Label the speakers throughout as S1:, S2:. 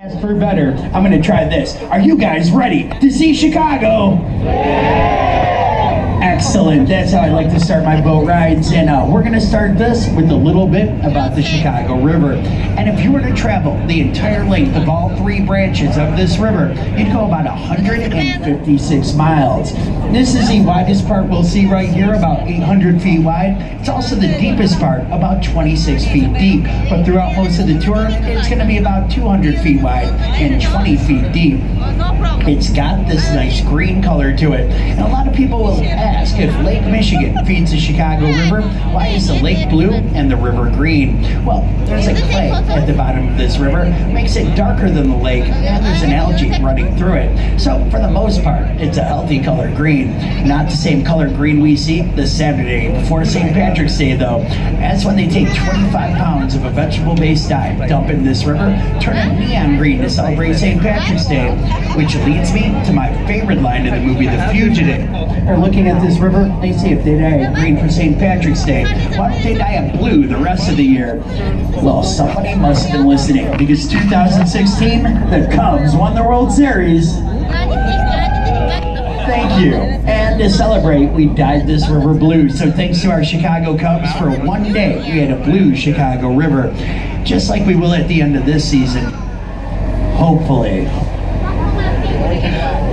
S1: As for better, I'm gonna try this. Are you guys ready to see Chicago? Excellent. That's how I like to start my boat rides. And we're going to start this with a little bit about the Chicago River. And if you were to travel the entire length of all three branches of this river, you'd go about 156 miles. This is the widest part we'll see right here, about 800 feet wide. It's also the deepest part, about 26 feet deep. But throughout most of the tour, it's going to be about 200 feet wide and 20 feet deep. It's got this nice green color to it. And a lot of people will ask, if Lake Michigan feeds the Chicago River, why is the lake blue and the river green? Well, there's a clay at the bottom of this river, makes it darker than the lake, and there's an algae running through it. So for the most part, it's a healthy color green. Not the same color green we see this Saturday before St. Patrick's Day though. That's when they take 25 pounds of a vegetable-based dye, dump in this river, turn it neon green to celebrate St. Patrick's Day, which leads me to my favorite line in the movie, The Fugitive. They're looking at this river, they say if they dye it green for St. Patrick's Day, why don't they dye it blue the rest of the year? Well, somebody must have been listening, because 2016, the Cubs won the World Series. Thank you. And to celebrate, we dyed this river blue. So thanks to our Chicago Cubs, for one day, we had a blue Chicago River, just like we will at the end of this season. Hopefully.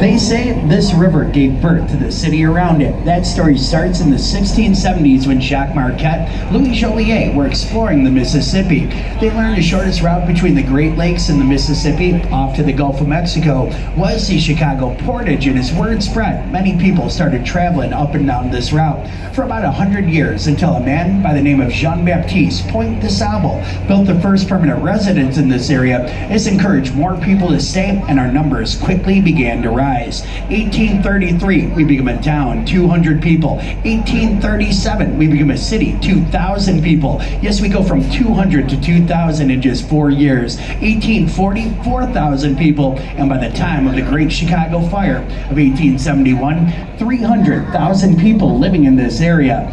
S1: They say this river gave birth to the city around it. That story starts in the 1670s when Jacques Marquette, Louis Joliet were exploring the Mississippi. They learned the shortest route between the Great Lakes and the Mississippi, off to the Gulf of Mexico, was the Chicago portage, and as word spread, many people started traveling up and down this route for about 100 years until a man by the name of Jean-Baptiste Point de Sable built the first permanent residence in this area. This encouraged more people to stay, and our numbers quickly began to rise. 1833, we become a town, 200 people. 1837, we become a city, 2,000 people. Yes, we go from 200 to 2,000 in just 4 years. 1840, 4,000 people. And by the time of the Great Chicago Fire of 1871, 300,000 people living in this area.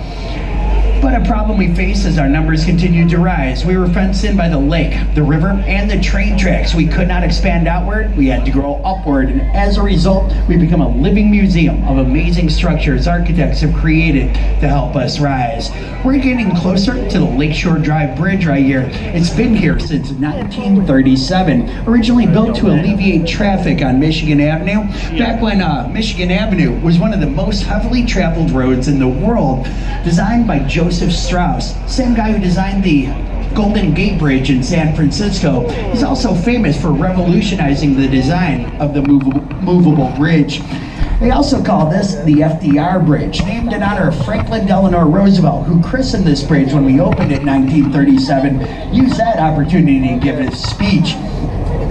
S1: But a problem we face as our numbers continued to rise. We were fenced in by the lake, the river, and the train tracks. We could not expand outward, we had to grow upward, and as a result, we become a living museum of amazing structures architects have created to help us rise. We're getting closer to the Lakeshore Drive Bridge right here. It's been here since 1937, originally built to alleviate traffic on Michigan Avenue, back when Michigan Avenue was one of the most heavily traveled roads in the world, designed by Joseph Strauss, same guy who designed the Golden Gate Bridge in San Francisco. He's also famous for revolutionizing the design of the movable bridge. They also call this the FDR Bridge, named in honor of Franklin Delano Roosevelt, who christened this bridge when we opened it in 1937, used that opportunity to give a speech.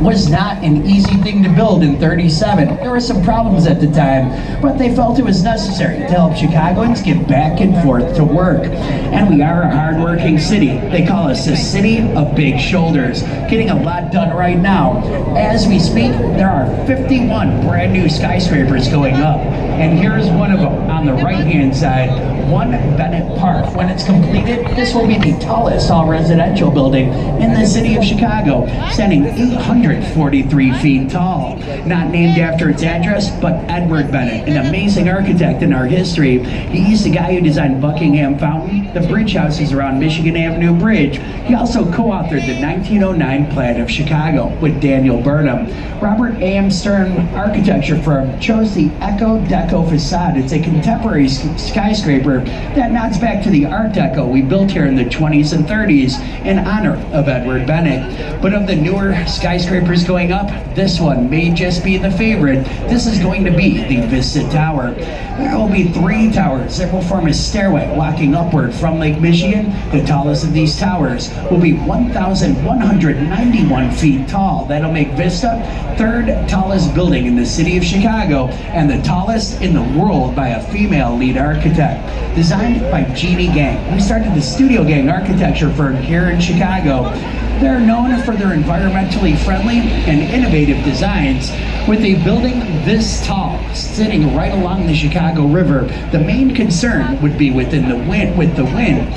S1: Was not an easy thing to build in 37. There were some problems at the time, but they felt it was necessary to help Chicagoans get back and forth to work. And we are a hard-working city. They call us the city of big shoulders, getting a lot done right now. As we speak, there are 51 brand new skyscrapers going up, and here's one of them on the right-hand side, 1 Bennett Park. When it's completed, this will be the tallest all-residential building in the city of Chicago, standing 843 feet tall. Not named after its address, but Edward Bennett, an amazing architect in our history. He's the guy who designed Buckingham Fountain, the bridge houses around Michigan Avenue Bridge. He also co-authored the 1909 Plan of Chicago with Daniel Burnham. Robert A.M. Stern architecture firm chose the Echo Deco facade. It's a contemporary skyscraper that nods back to the Art Deco we built here in the 20s and 30s in honor of Edward Bennett. But of the newer skyscrapers going up, this one may just be the favorite. This is going to be the Vista Tower. There will be 3 towers that will form a stairway walking upward from Lake Michigan. The tallest of these towers will be 1,191 feet tall. That'll make Vista 3rd tallest building in the city of Chicago and the tallest in the world by a female lead architect. Designed by Jeannie Gang. We started the Studio Gang architecture firm here in Chicago. They're known for their environmentally friendly and innovative designs. With a building this tall sitting right along the Chicago River, the main concern would be with the wind.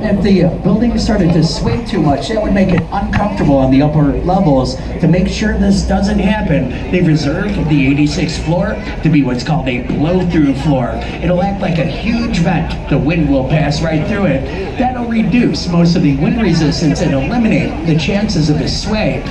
S1: If the building started to sway too much, that would make it uncomfortable on the upper levels. To make sure this doesn't happen, they've reserved the 86th floor to be what's called a blow-through floor. It'll act like a huge vent. The wind will pass right through it. That'll reduce most of the wind resistance and eliminate the chances of a sway.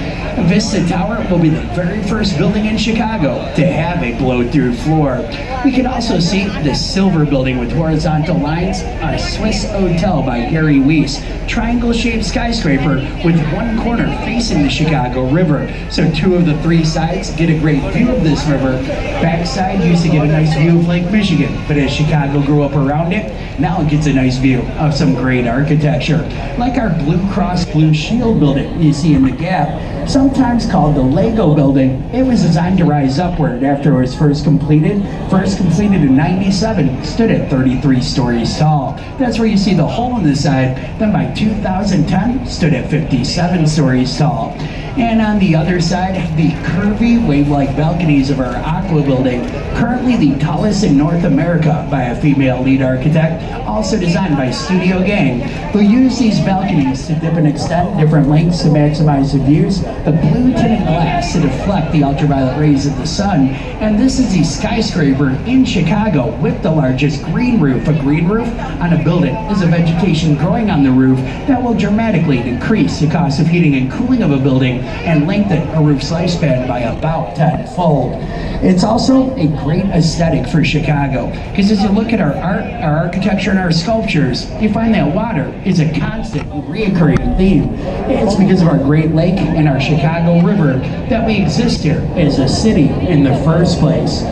S1: Vista Tower will be the very first building in Chicago to have a blow-through floor. We can also see the Silver Building with horizontal lines, our Swiss Hotel by Harry Weiss, triangle-shaped skyscraper with one corner facing the Chicago River. So 2 of the 3 sides get a great view of this river. Backside used to get a nice view of Lake Michigan, but as Chicago grew up around it, now it gets a nice view of some great architecture. Like our Blue Cross Blue Shield building you see in the Gap, sometimes called the Lego building. It was designed to rise upward after it was first completed. First completed in '97, stood at 33 stories tall. That's where you see the hole in the side. Then by 2010, stood at 57 stories tall. And on the other side, the curvy wave-like balconies of our Aqua building, currently the tallest in North America by a female lead architect, also designed by Studio Gang, who use these balconies to dip and extend different lengths to maximize the views. The blue tinted glass to deflect the ultraviolet rays of the sun. And this is the skyscraper in Chicago with the largest green roof. A green roof on a building is a vegetation growing on the roof that will dramatically decrease the cost of heating and cooling of a building and lengthen a roof's lifespan by about 10-fold. It's also a great aesthetic for Chicago, because as you look at our art, our architecture, and our sculptures, you find that water is a constant, reoccurring theme. It's because of our Great Lake and our Chicago River that we exist here as a city in the first place.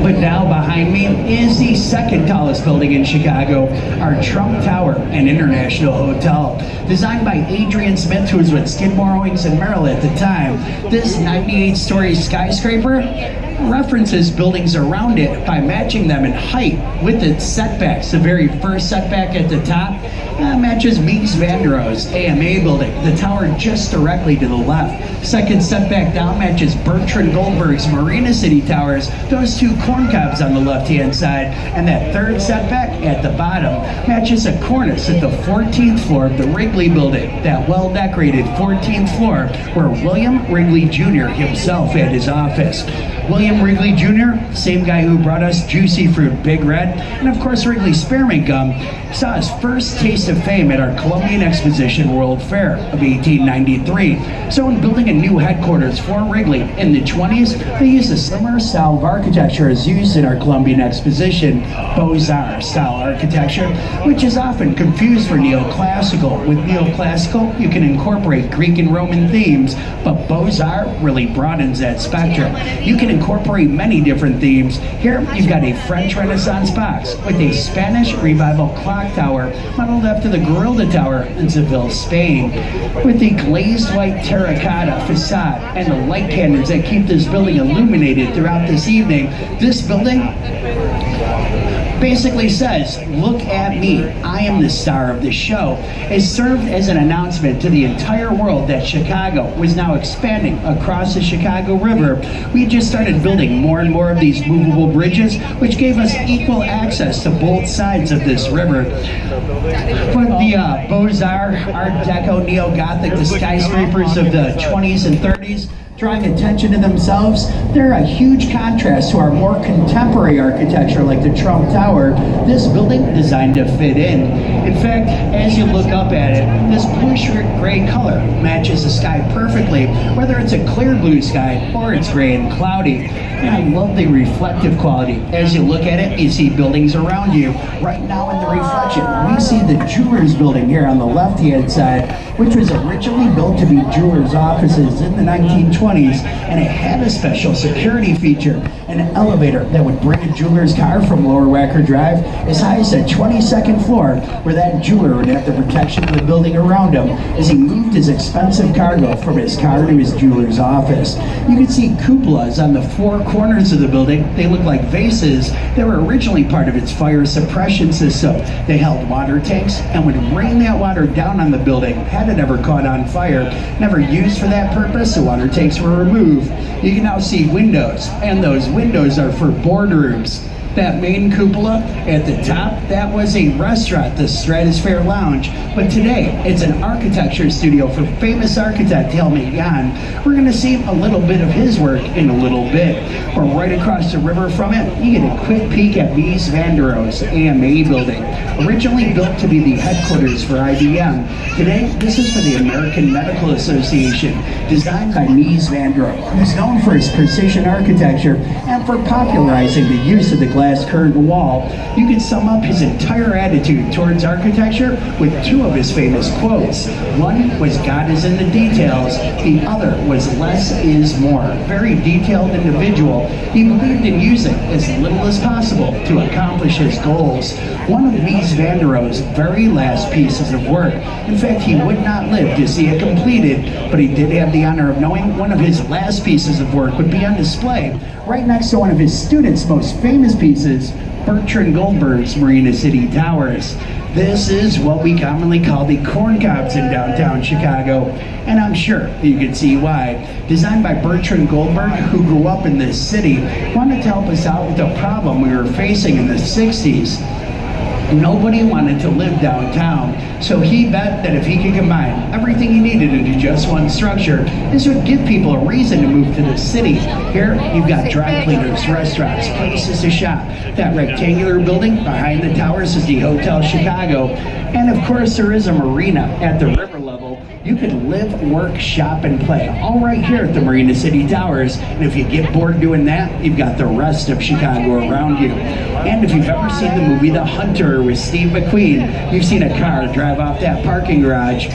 S1: But now behind me is the second tallest building in Chicago, our Trump Tower and International Hotel. Designed by Adrian Smith, who was with Skidmore, Owings & Merrill at the time, this 98-story skyscraper references buildings around it by matching them in height with its setbacks. The very first setback at the top matches Mies van der Rohe's AMA building, the tower just directly to the left. Second setback down matches Bertrand Goldberg's Marina City Towers, those 2 corn cobs on the left-hand side. And that third setback at the bottom matches a cornice at the 14th floor of the Wrigley building, that well-decorated 14th floor where William Wrigley Jr. himself had his office. William Wrigley Jr., same guy who brought us Juicy Fruit, Big Red, and of course Wrigley Spearmint Gum, saw his first taste of fame at our Columbian Exposition World Fair of 1893. So in building a new headquarters for Wrigley in the 20s, they used a similar style of architecture as used in our Columbian Exposition, Beaux-Arts style architecture, which is often confused for neoclassical. With neoclassical, you can incorporate Greek and Roman themes, but Beaux-Arts really broadens that spectrum. You can incorporate many different themes. Here, you've got a French Renaissance box with a Spanish Revival clock tower modeled after the Guerrilla Tower in Seville, Spain. With the glazed white terracotta facade and the light cannons that keep this building illuminated throughout this evening, this building basically says, look at me, I am the star of the show. It served as an announcement to the entire world that Chicago was now expanding across the Chicago River. We just started building more and more of these movable bridges, which gave us equal access to both sides of this river. But the Beaux-Arts, Art Deco, Neo-Gothic, the skyscrapers of the 20s and 30s, drawing attention to themselves, they're a huge contrast to our more contemporary architecture like the Trump Tower. This building designed to fit in. In fact, as you look up at it, this bluish gray color matches the sky perfectly, whether it's a clear blue sky or it's gray and cloudy. And I love the reflective quality. As you look at it, you see buildings around you. Right now in the reflection, we see the Jewelers building here on the left-hand side, which was originally built to be jewelers' offices in the 1920s, and it had a special security feature, an elevator that would bring a jeweler's car from Lower Wacker Drive as high as the 22nd floor, where that jeweler would have the protection of the building around him as he moved his expensive cargo from his car to his jeweler's office. You can see cupolas on the four corners of the building. They look like vases that were originally part of its fire suppression system. They held water tanks and would rain that water down on the building had it ever caught on fire. Never used for that purpose, the water tanks were removed. You can now see windows, and those windows are for boardrooms. That main cupola at the top, that was a restaurant, the Stratosphere Lounge. But today, it's an architecture studio for famous architect Helmut Jahn. We're going to see a little bit of his work in a little bit. Or right across the river from it, you get a quick peek at Mies van der Rohe's AMA building. Originally built to be the headquarters for IBM, today this is for the American Medical Association. Designed by Mies van der Rohe, who's known for his precision architecture and for popularizing the use of the glass curtain wall. You can sum up his entire attitude towards architecture with two of his famous quotes. One was "God is in the details," the other was "less is more." Very detailed individual, he believed in using as little as possible to accomplish his goals. One of Mies van der Rohe's very last pieces of work. In fact, he would not live to see it completed, but he did have the honor of knowing one of his last pieces of work would be on display right next to one of his students' most famous pieces, Bertrand Goldberg's Marina City Towers. This is what we commonly call the corn cobs in downtown Chicago, and I'm sure you can see why. Designed by Bertrand Goldberg, who grew up in this city, wanted to help us out with a problem we were facing in the 60s. Nobody wanted to live downtown, so he bet that if he could combine everything he needed into just one structure, this would give people a reason to move to the city. Here, you've got dry cleaners, restaurants, places to shop. That rectangular building behind the towers is the Hotel Chicago. And of course, there is a marina at the river level. You can live, work, shop, and play all right here at the Marina City Towers. And if you get bored doing that, you've got the rest of Chicago around you. And if you've ever seen the movie The Hunter with Steve McQueen, you've seen a car drive off that parking garage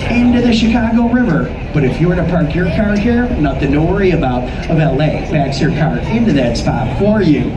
S1: into the Chicago River. But if you were to park your car here, nothing to worry about. Of LA backs your car into that spot for you.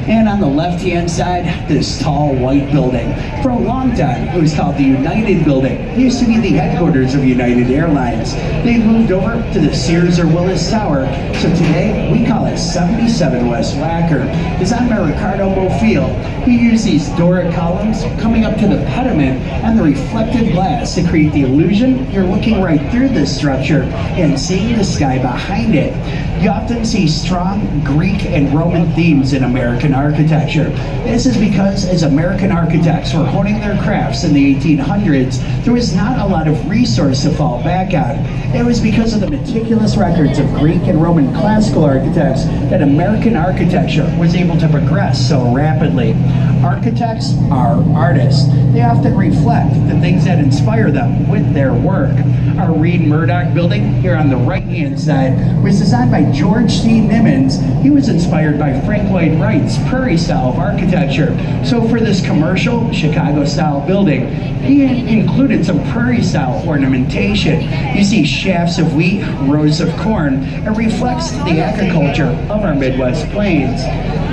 S1: And on the left-hand side, this tall white building. For a long time, it was called the United Building. It used to be the headquarters of United Airlines. They moved over to the Sears or Willis Tower, so today we call it 77 West Wacker. Designed by Ricardo Bofill, he used these Doric columns coming up to the pediment and the reflective glass to create the illusion you're looking right through this structure and seeing the sky behind it. You often see strong Greek and Roman themes in American architecture. This is because as American architects were honing their crafts in the 1800s, there was not a lot of resource to fall back on. It was because of the meticulous records of Greek and Roman classical architects that American architecture was able to progress so rapidly. Architects are artists. They often reflect the things that inspire them with their work. Our Reed Murdoch building here on the right-hand side was designed by George C. Nimmons. He was inspired by Frank Lloyd Wright's prairie style of architecture. So for this commercial Chicago-style building, he included some prairie style ornamentation. You see shafts of wheat, rows of corn. It reflects the agriculture of our Midwest plains.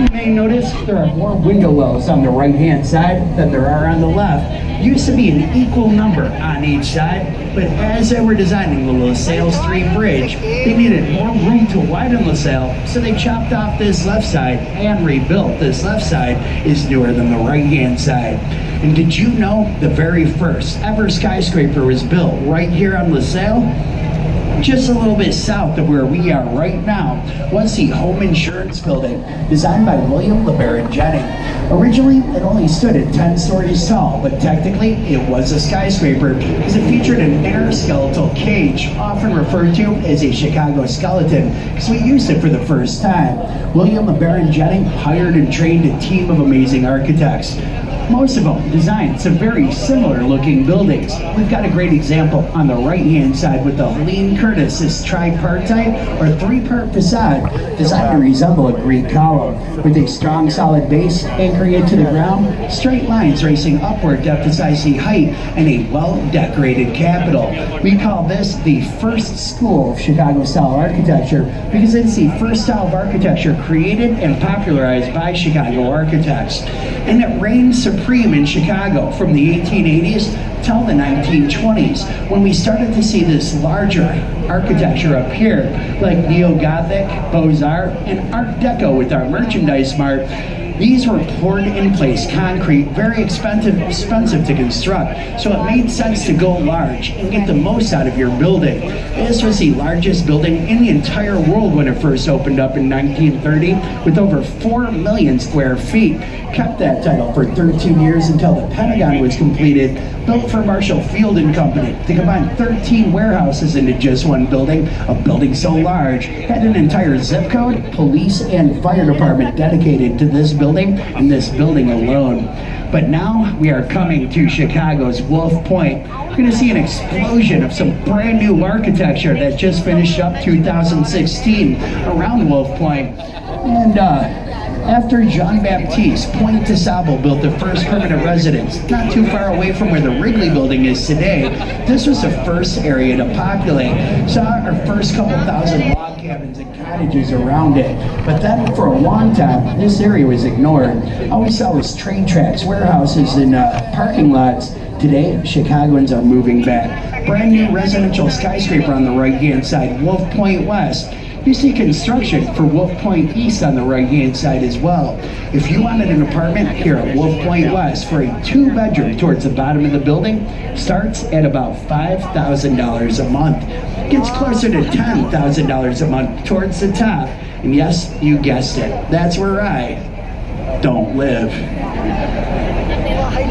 S1: You may notice there are more window wells on the right-hand side than there are on the left. Used to be an equal number on each side, but as they were designing the LaSalle Street Bridge, they needed more room to widen LaSalle, so they chopped off this left side and rebuilt. This left side is newer than the right-hand side. And did you know the very first ever skyscraper was built right here on LaSalle? Just a little bit south of where we are right now was the Home Insurance Building, designed by William LeBaron Jennings. Originally, it only stood at 10 stories tall, but technically it was a skyscraper because it featured an inner skeletal cage, often referred to as a Chicago skeleton, because we used it for the first time. William LeBaron Jennings hired and trained a team of amazing architects. Most of them designed some very similar looking buildings. We've got a great example on the right hand side with the Helene Curtis, this tripartite or three-part facade designed to resemble a Greek column with a strong solid base anchoring it to the ground, straight lines racing upward to emphasize the height, and a well-decorated capitol. We call this the first school of Chicago style architecture because it's the first style of architecture created and popularized by Chicago architects. And it reigns supreme in Chicago from the 1880s till the 1920s, when we started to see this larger architecture up here, like Neo-Gothic, Beaux-Arts, and Art Deco with our merchandise mart. These were poured in place concrete, very expensive to construct, so it made sense to go large and get the most out of your building. This was the largest building in the entire world when it first opened up in 1930, with over 4 million square feet. Kept that title for 13 years until the Pentagon was completed, built for Marshall Field and Company. To combine 13 warehouses into just one building, a building so large, had an entire zip code, police, and fire department dedicated to this building and this building alone. But now we are coming to Chicago's Wolf Point. We're going to see an explosion of some brand new architecture that just finished up 2016 around Wolf Point. And after Jean-Baptiste Point de Sable built the first permanent residence, not too far away from where the Wrigley building is today, this was the first area to populate. Saw our first couple thousand log cabins and cottages around it. But then for a long time, this area was ignored. All we saw was train tracks, warehouses, and parking lots. Today, Chicagoans are moving back. Brand new residential skyscraper on the right-hand side, Wolf Point West. You see construction for Wolf Point East on the right-hand side as well. If you wanted an apartment here at Wolf Point West for a 2-bedroom towards the bottom of the building, starts at about $5,000 a month. Gets closer to $10,000 a month towards the top. And yes, you guessed it, that's where I don't live.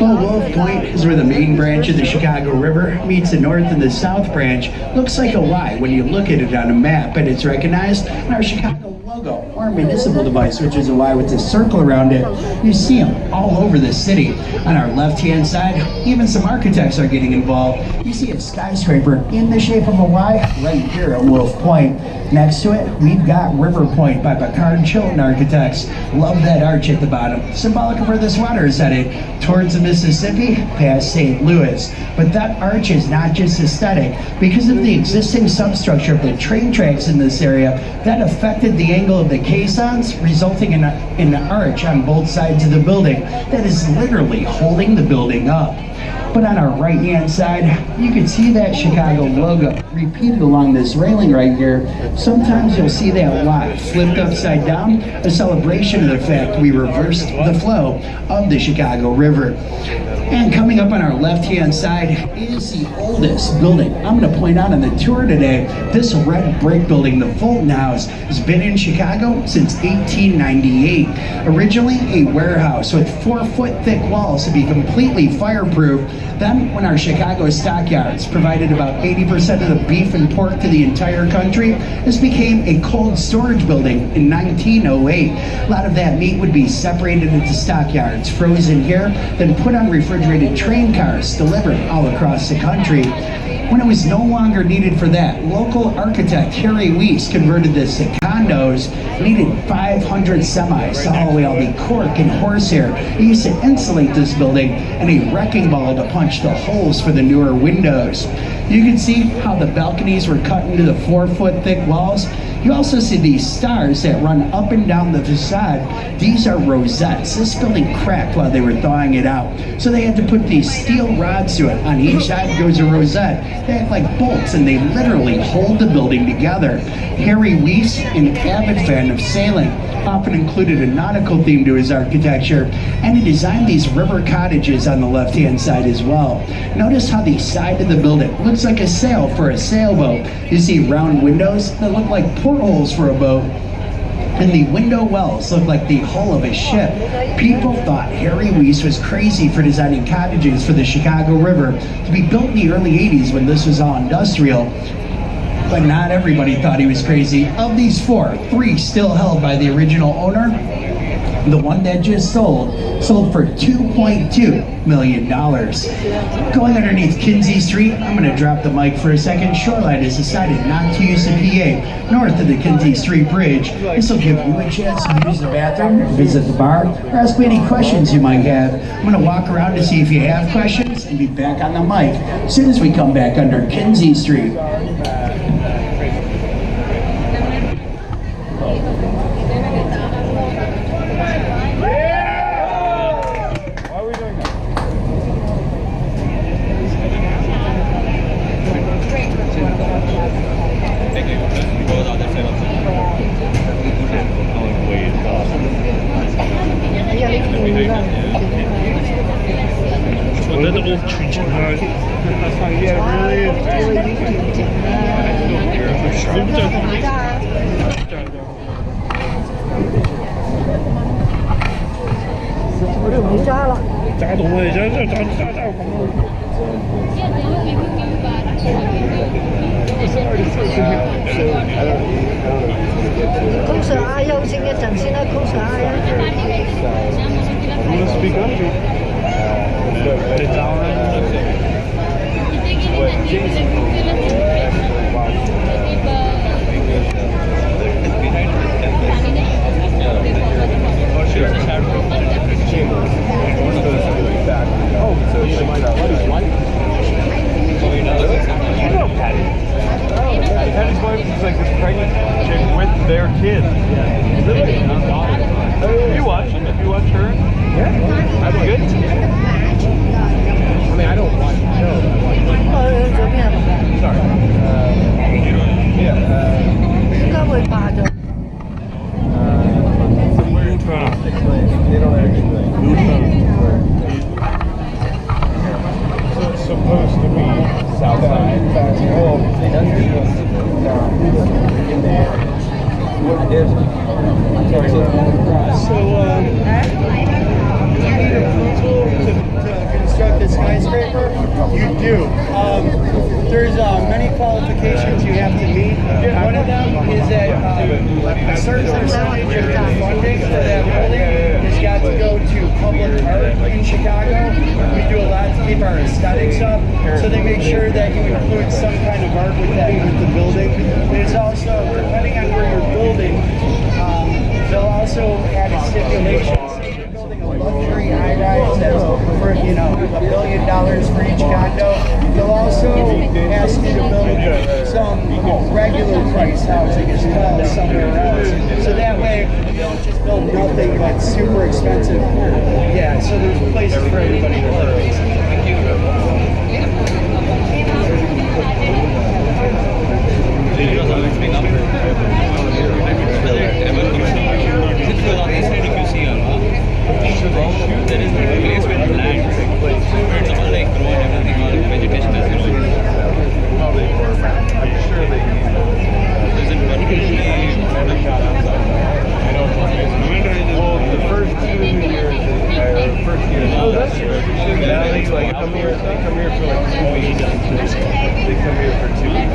S1: Well, Wolf Point is where the main branch of the Chicago River meets the north and the south branch. Looks like a Y when you look at it on a map, and it's recognized in our Chicago logo, or municipal device, which is a Y with a circle around it. You see them all over the city. On our left-hand side, even some architects are getting involved. You see a skyscraper in the shape of a Y right here at Wolf Point. Next to it, we've got River Point by Picard Chilton Architects. Love that arch at the bottom, symbolic of where this water is headed, towards the Mississippi, past St. Louis. But that arch is not just aesthetic. Because of the existing substructure of the train tracks in this area, that affected the angle of the caissons, resulting in an arch on both sides of the building that is literally holding the building up. But on our right-hand side, you can see that Chicago logo repeated along this railing right here. Sometimes you'll see that Y flipped upside down, a celebration of the fact we reversed the flow of the Chicago River. And coming up on our left-hand side is the oldest building I'm going to point out on the tour today. This red brick building, the Fulton House, has been in Chicago since 1898. Originally a warehouse with 4-foot thick walls to be completely fireproof. Then, when our Chicago stockyards provided about 80% of the beef and pork to the entire country, this became a cold storage building in 1908. A lot of that meat would be separated into stockyards, frozen here, then put on refrigerated train cars delivered all across the country. When it was no longer needed for that, local architect Harry Weiss converted this to condos, needed 500 semis to haul away all the cork and horsehair. He used to insulate this building and a wrecking ball to punch the holes for the newer windows. You can see how the balconies were cut into the 4-foot thick walls. You also see these stars that run up and down the facade. These are rosettes. This building cracked while they were thawing it out, so they had to put these steel rods to it. On each side goes a rosette. They act like bolts, and they literally hold the building together. Harry Weiss, an avid fan of sailing, often included a nautical theme to his architecture, and he designed these river cottages on the left-hand side as well. Notice how the side of the building looks like a sail for a sailboat. You see round windows that look like portholes for a boat, and the window wells look like the hull of a ship. People thought Harry Weiss was crazy for designing cottages for the Chicago River to be built in the early 80s when this was all industrial. But not everybody thought he was crazy. Of these 4, 3 still held by the original owner. The one that just sold for $2.2 million. Going underneath Kinsey Street, I'm going to drop the mic for a second. Shoreline has decided not to use the PA north of the Kinsey Street Bridge. This will give you a chance to use the bathroom, visit the bar, or ask me any questions you might have. I'm going to walk around to see if you have questions and be back on the mic as soon as we come back under Kinsey Street.
S2: Closer ayaw sing一陣先啦，closer ayaw。I'm
S3: gonna speak up to it's alright. What Jason actually watched Oh, so you know my buddy's wife? You know Patty. Patty's wife is like this pregnant chick with their kid. Really? You watch her? Yeah. That's good? I mean, I don't watch the show. Sorry. Yeah.
S2: 應該會霸咗。
S3: They don't actually. So it's supposed to be Southside. Well, they done in there.
S4: So, do you need approval to construct a skyscraper? You do. There's many qualifications you have to meet. One of them is that a certain percentage of your funding for that building has got to go to public art in Chicago. We do a lot to keep our aesthetics up, so they make sure that you include some kind of art with the building. There's also, depending on where you're building, they'll also add a stipulation. Say you're building a luxury high-rise that's for, $1 billion for each condo. They'll also ask you to build some regular price housing as well somewhere else. So that way, you don't just build nothing but super expensive. Yeah, so there's places for everybody to live. Thank you.
S5: There is no replacement land where it's all like grown and everything, all vegetation is growing.
S3: Probably more. I'm sure they
S5: Is it particularly
S3: I know. Well, the first 2 years, first year. Oh, that's true. Now they like come here for like 2 weeks. They come here for 2 weeks.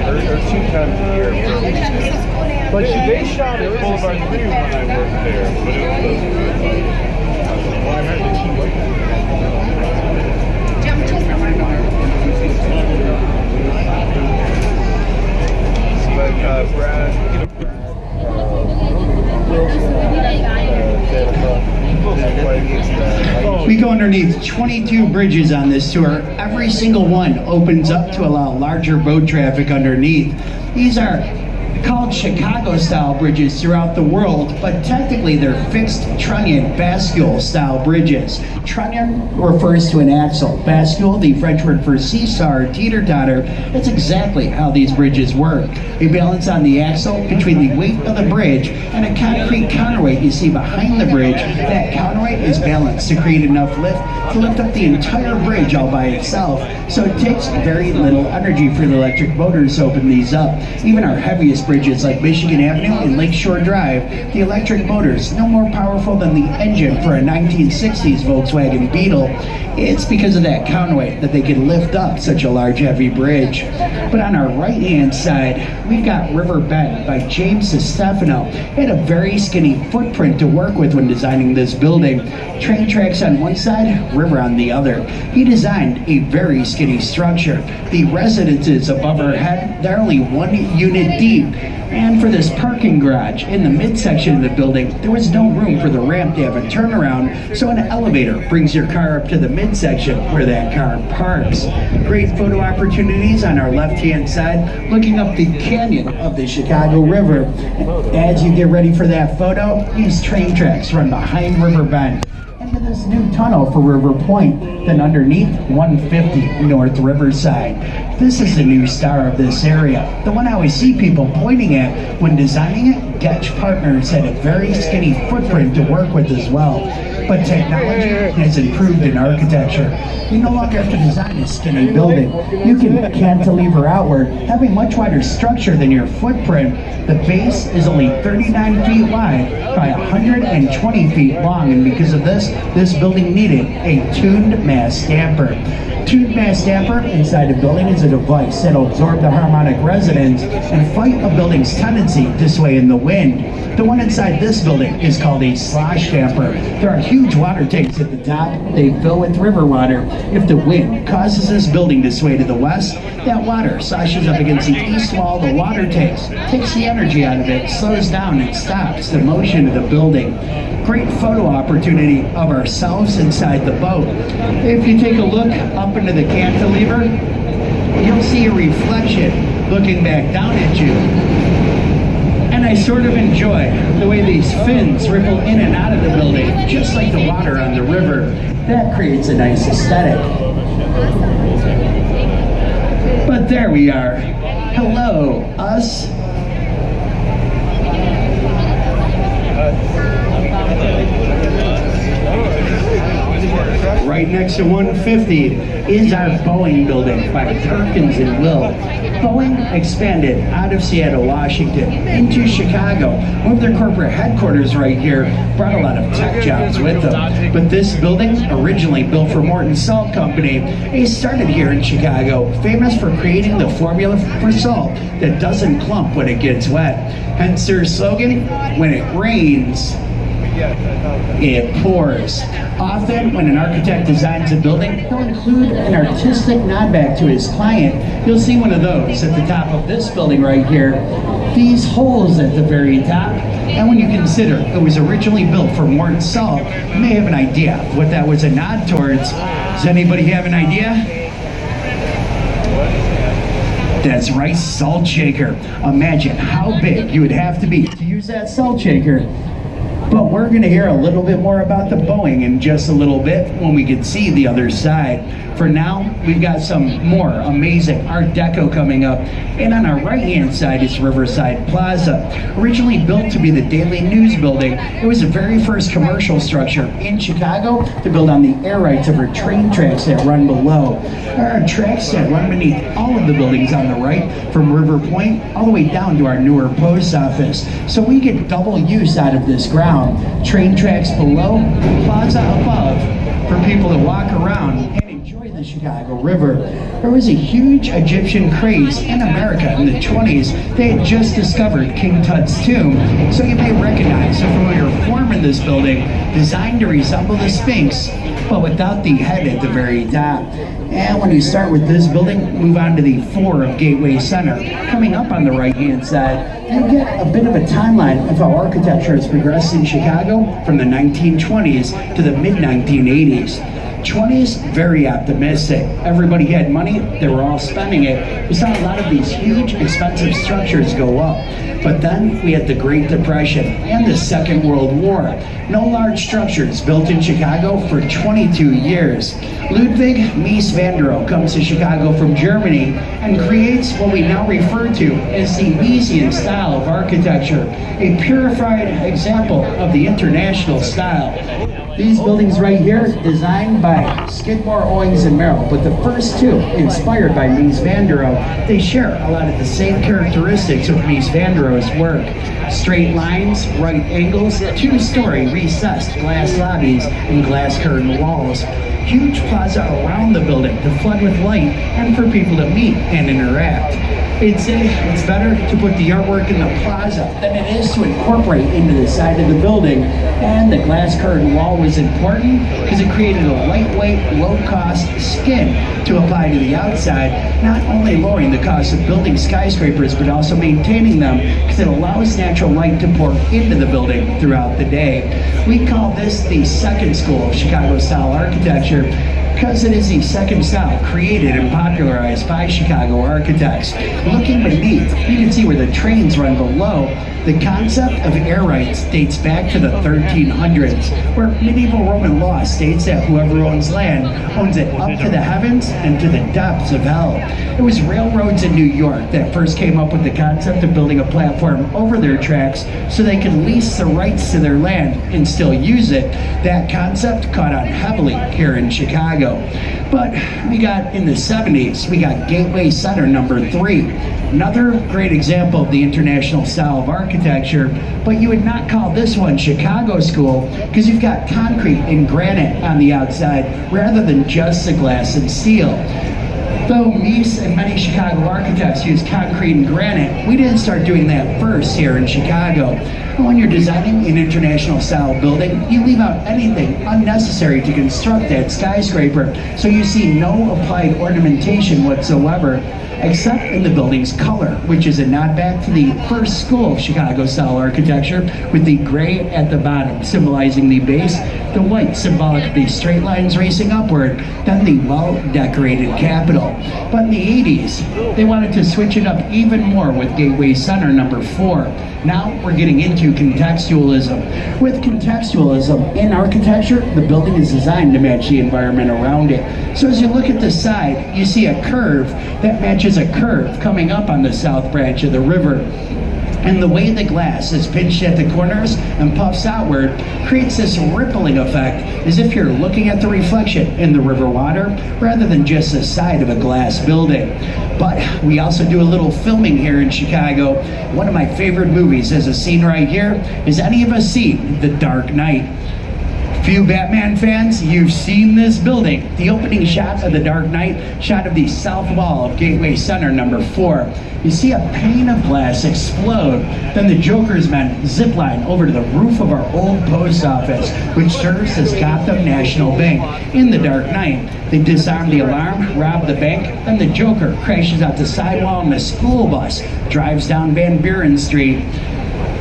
S3: Or 2 times a year. But they shot at Boulevard 3 when I worked there. But it was well, I heard that she worked there. But Brad,
S1: We go underneath 22 bridges on this tour. Every single one opens up to allow larger boat traffic underneath. These are called Chicago-style bridges throughout the world, but technically they're fixed trunnion bascule-style bridges. Trunnion refers to an axle. Bascule, the French word for seesaw or teeter-totter, that's exactly how these bridges work. They balance on the axle between the weight of the bridge and a concrete counterweight you see behind the bridge. That counterweight is balanced to create enough lift to lift up the entire bridge all by itself, so it takes very little energy for the electric motors to open these up. Even our heaviest bridges like Michigan Avenue and Lakeshore Drive, the electric motors no more powerful than the engine for a 1960s Volkswagen Beetle. It's because of that counterweight that they can lift up such a large heavy bridge. But on our right hand side, we've got River Bend by James Stefano. He had a very skinny footprint to work with when designing this building. Train tracks on one side, river on the other. He designed a very skinny structure. The residences above our head, they're only 1 unit deep. And for this parking garage in the midsection of the building, there was no room for the ramp to have a turnaround, so an elevator brings your car up to the midsection where that car parks. Great photo opportunities on our left-hand side, looking up the canyon of the Chicago River. As you get ready for that photo, these train tracks run behind River Bend into this new tunnel for River Point, then underneath 150 North Riverside. This is the new star of this area, the one I always see people pointing at when designing it. Getch Partners had a very skinny footprint to work with as well, but technology has improved in architecture. You no longer have to design a skinny building. You can cantilever outward, have a much wider structure than your footprint. The base is only 39 feet wide by 120 feet long, and because of this, this building needed a tuned mass damper. Tuned mass damper inside a building is a device that'll absorb the harmonic resonance and fight a building's tendency to sway in the wind. The one inside this building is called a slosh damper. There are huge water tanks at the top. They fill with river water. If the wind causes this building to sway to the west, that water sloshes up against the east wall of the water tanks, takes the energy out of it, slows down and stops the motion of the building. Great photo opportunity of ourselves inside the boat. If you take a look up into the cantilever, you'll see a reflection looking back down at you. And I sort of enjoy the way these fins ripple in and out of the building, just like the water on the river. That creates a nice aesthetic. But there we are. Hello, us. Right next to 150 is our Boeing building by Perkins and Will. Boeing expanded out of Seattle, Washington into Chicago. One of their corporate headquarters right here brought a lot of tech jobs with them. But this building, originally built for Morton Salt Company, it started here in Chicago, famous for creating the formula for salt that doesn't clump when it gets wet. Hence their slogan, when it rains, it pours. Often, when an architect designs a building, he'll include an artistic nod back to his client. You'll see one of those at the top of this building right here. These holes at the very top. And when you consider it was originally built for Morton Salt, you may have an idea what that was a nod towards. Does anybody have an idea? That's right, salt shaker. Imagine how big you would have to be to use that salt shaker. But we're going to hear a little bit more about the Boeing in just a little bit when we can see the other side. For now, we've got some more amazing Art Deco coming up. And on our right-hand side is Riverside Plaza. Originally built to be the Daily News building, it was the very first commercial structure in Chicago to build on the air rights of our train tracks that run below. There are tracks that run beneath all of the buildings on the right, from River Point all the way down to our newer post office. So we get double use out of this ground. Train tracks below, plaza above, for people to walk around and enjoy the Chicago River. There was a huge Egyptian craze in America in the 20s. They had just discovered King Tut's tomb, so you may recognize a familiar form in this building designed to resemble the Sphinx, but without the head at the very top. And when you start with this building, move on to the 4 of Gateway Center. Coming up on the right-hand side, you get a bit of a timeline of how architecture has progressed in Chicago from the 1920s to the mid-1980s. 20s, very optimistic. Everybody had money, they were all spending it. We saw a lot of these huge, expensive structures go up. But then we had the Great Depression and the Second World War. No large structures built in Chicago for 22 years. Ludwig Mies van der Rohe comes to Chicago from Germany and creates what we now refer to as the Miesian style of architecture, a purified example of the international style. These buildings right here, designed by Skidmore, Owings & Merrill, but the first two, inspired by Mies van der Rohe, they share a lot of the same characteristics of Mies van der Rohe's work. Straight lines, right angles, two-story recessed glass lobbies, and glass curtain walls. Huge plaza around the building to flood with light and for people to meet and interact. It's better to put the artwork in the plaza than it is to incorporate into the side of the building. And the glass curtain wall was important because it created a lightweight, low-cost skin to apply to the outside, not only lowering the cost of building skyscrapers, but also maintaining them because it allows natural light to pour into the building throughout the day. We call this the second school of Chicago-style architecture, because it is the second style created and popularized by Chicago architects. Looking beneath, you can see where the trains run below. The concept of air rights dates back to the 1300s, where medieval Roman law states that whoever owns land owns it up to the heavens and to the depths of hell. It was railroads in New York that first came up with the concept of building a platform over their tracks so they could lease the rights to their land and still use it. That concept caught on heavily here in Chicago. But we got in the 70s, we got Gateway Center number 3. Another great example of the international style of architecture, but you would not call this one Chicago School because you've got concrete and granite on the outside rather than just the glass and steel. Though Mies and many Chicago architects use concrete and granite, we didn't start doing that first here in Chicago. When you're designing an international style building, you leave out anything unnecessary to construct that skyscraper, so you see no applied ornamentation whatsoever, except in the building's color, which is a nod back to the first school of Chicago style architecture, with the gray at the bottom symbolizing the base, the white symbolic of the straight lines racing upward, then the well-decorated Capitol. But in the 80s, they wanted to switch it up even more with Gateway Center number 4. Now we're getting into contextualism. With contextualism in architecture, the building is designed to match the environment around it. So as you look at the side, you see a curve that matches a curve coming up on the south branch of the river. And the way the glass is pinched at the corners and puffs outward creates this rippling effect as if you're looking at the reflection in the river water rather than just the side of a glass building. But we also do a little filming here in Chicago. One of my favorite movies as a scene right here is any of us seen The Dark Knight? Few Batman fans, you've seen this building. The opening shot of The Dark Knight, shot of the south wall of Gateway Center number 4. You see a pane of glass explode, then the Joker's men zipline over to the roof of our old post office, which serves as Gotham National Bank. In The Dark Knight, they disarm the alarm, rob the bank, then the Joker crashes out the sidewall and the school bus drives down Van Buren Street.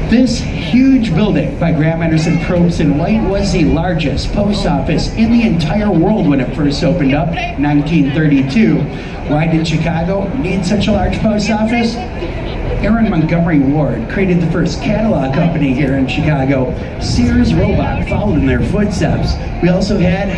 S1: This huge building by Graham Anderson Probst and White was the largest post office in the entire world when it first opened up in 1932. Why did Chicago need such a large post office? Aaron Montgomery Ward created the first catalog company here in Chicago. Sears Roebuck followed in their footsteps. We also had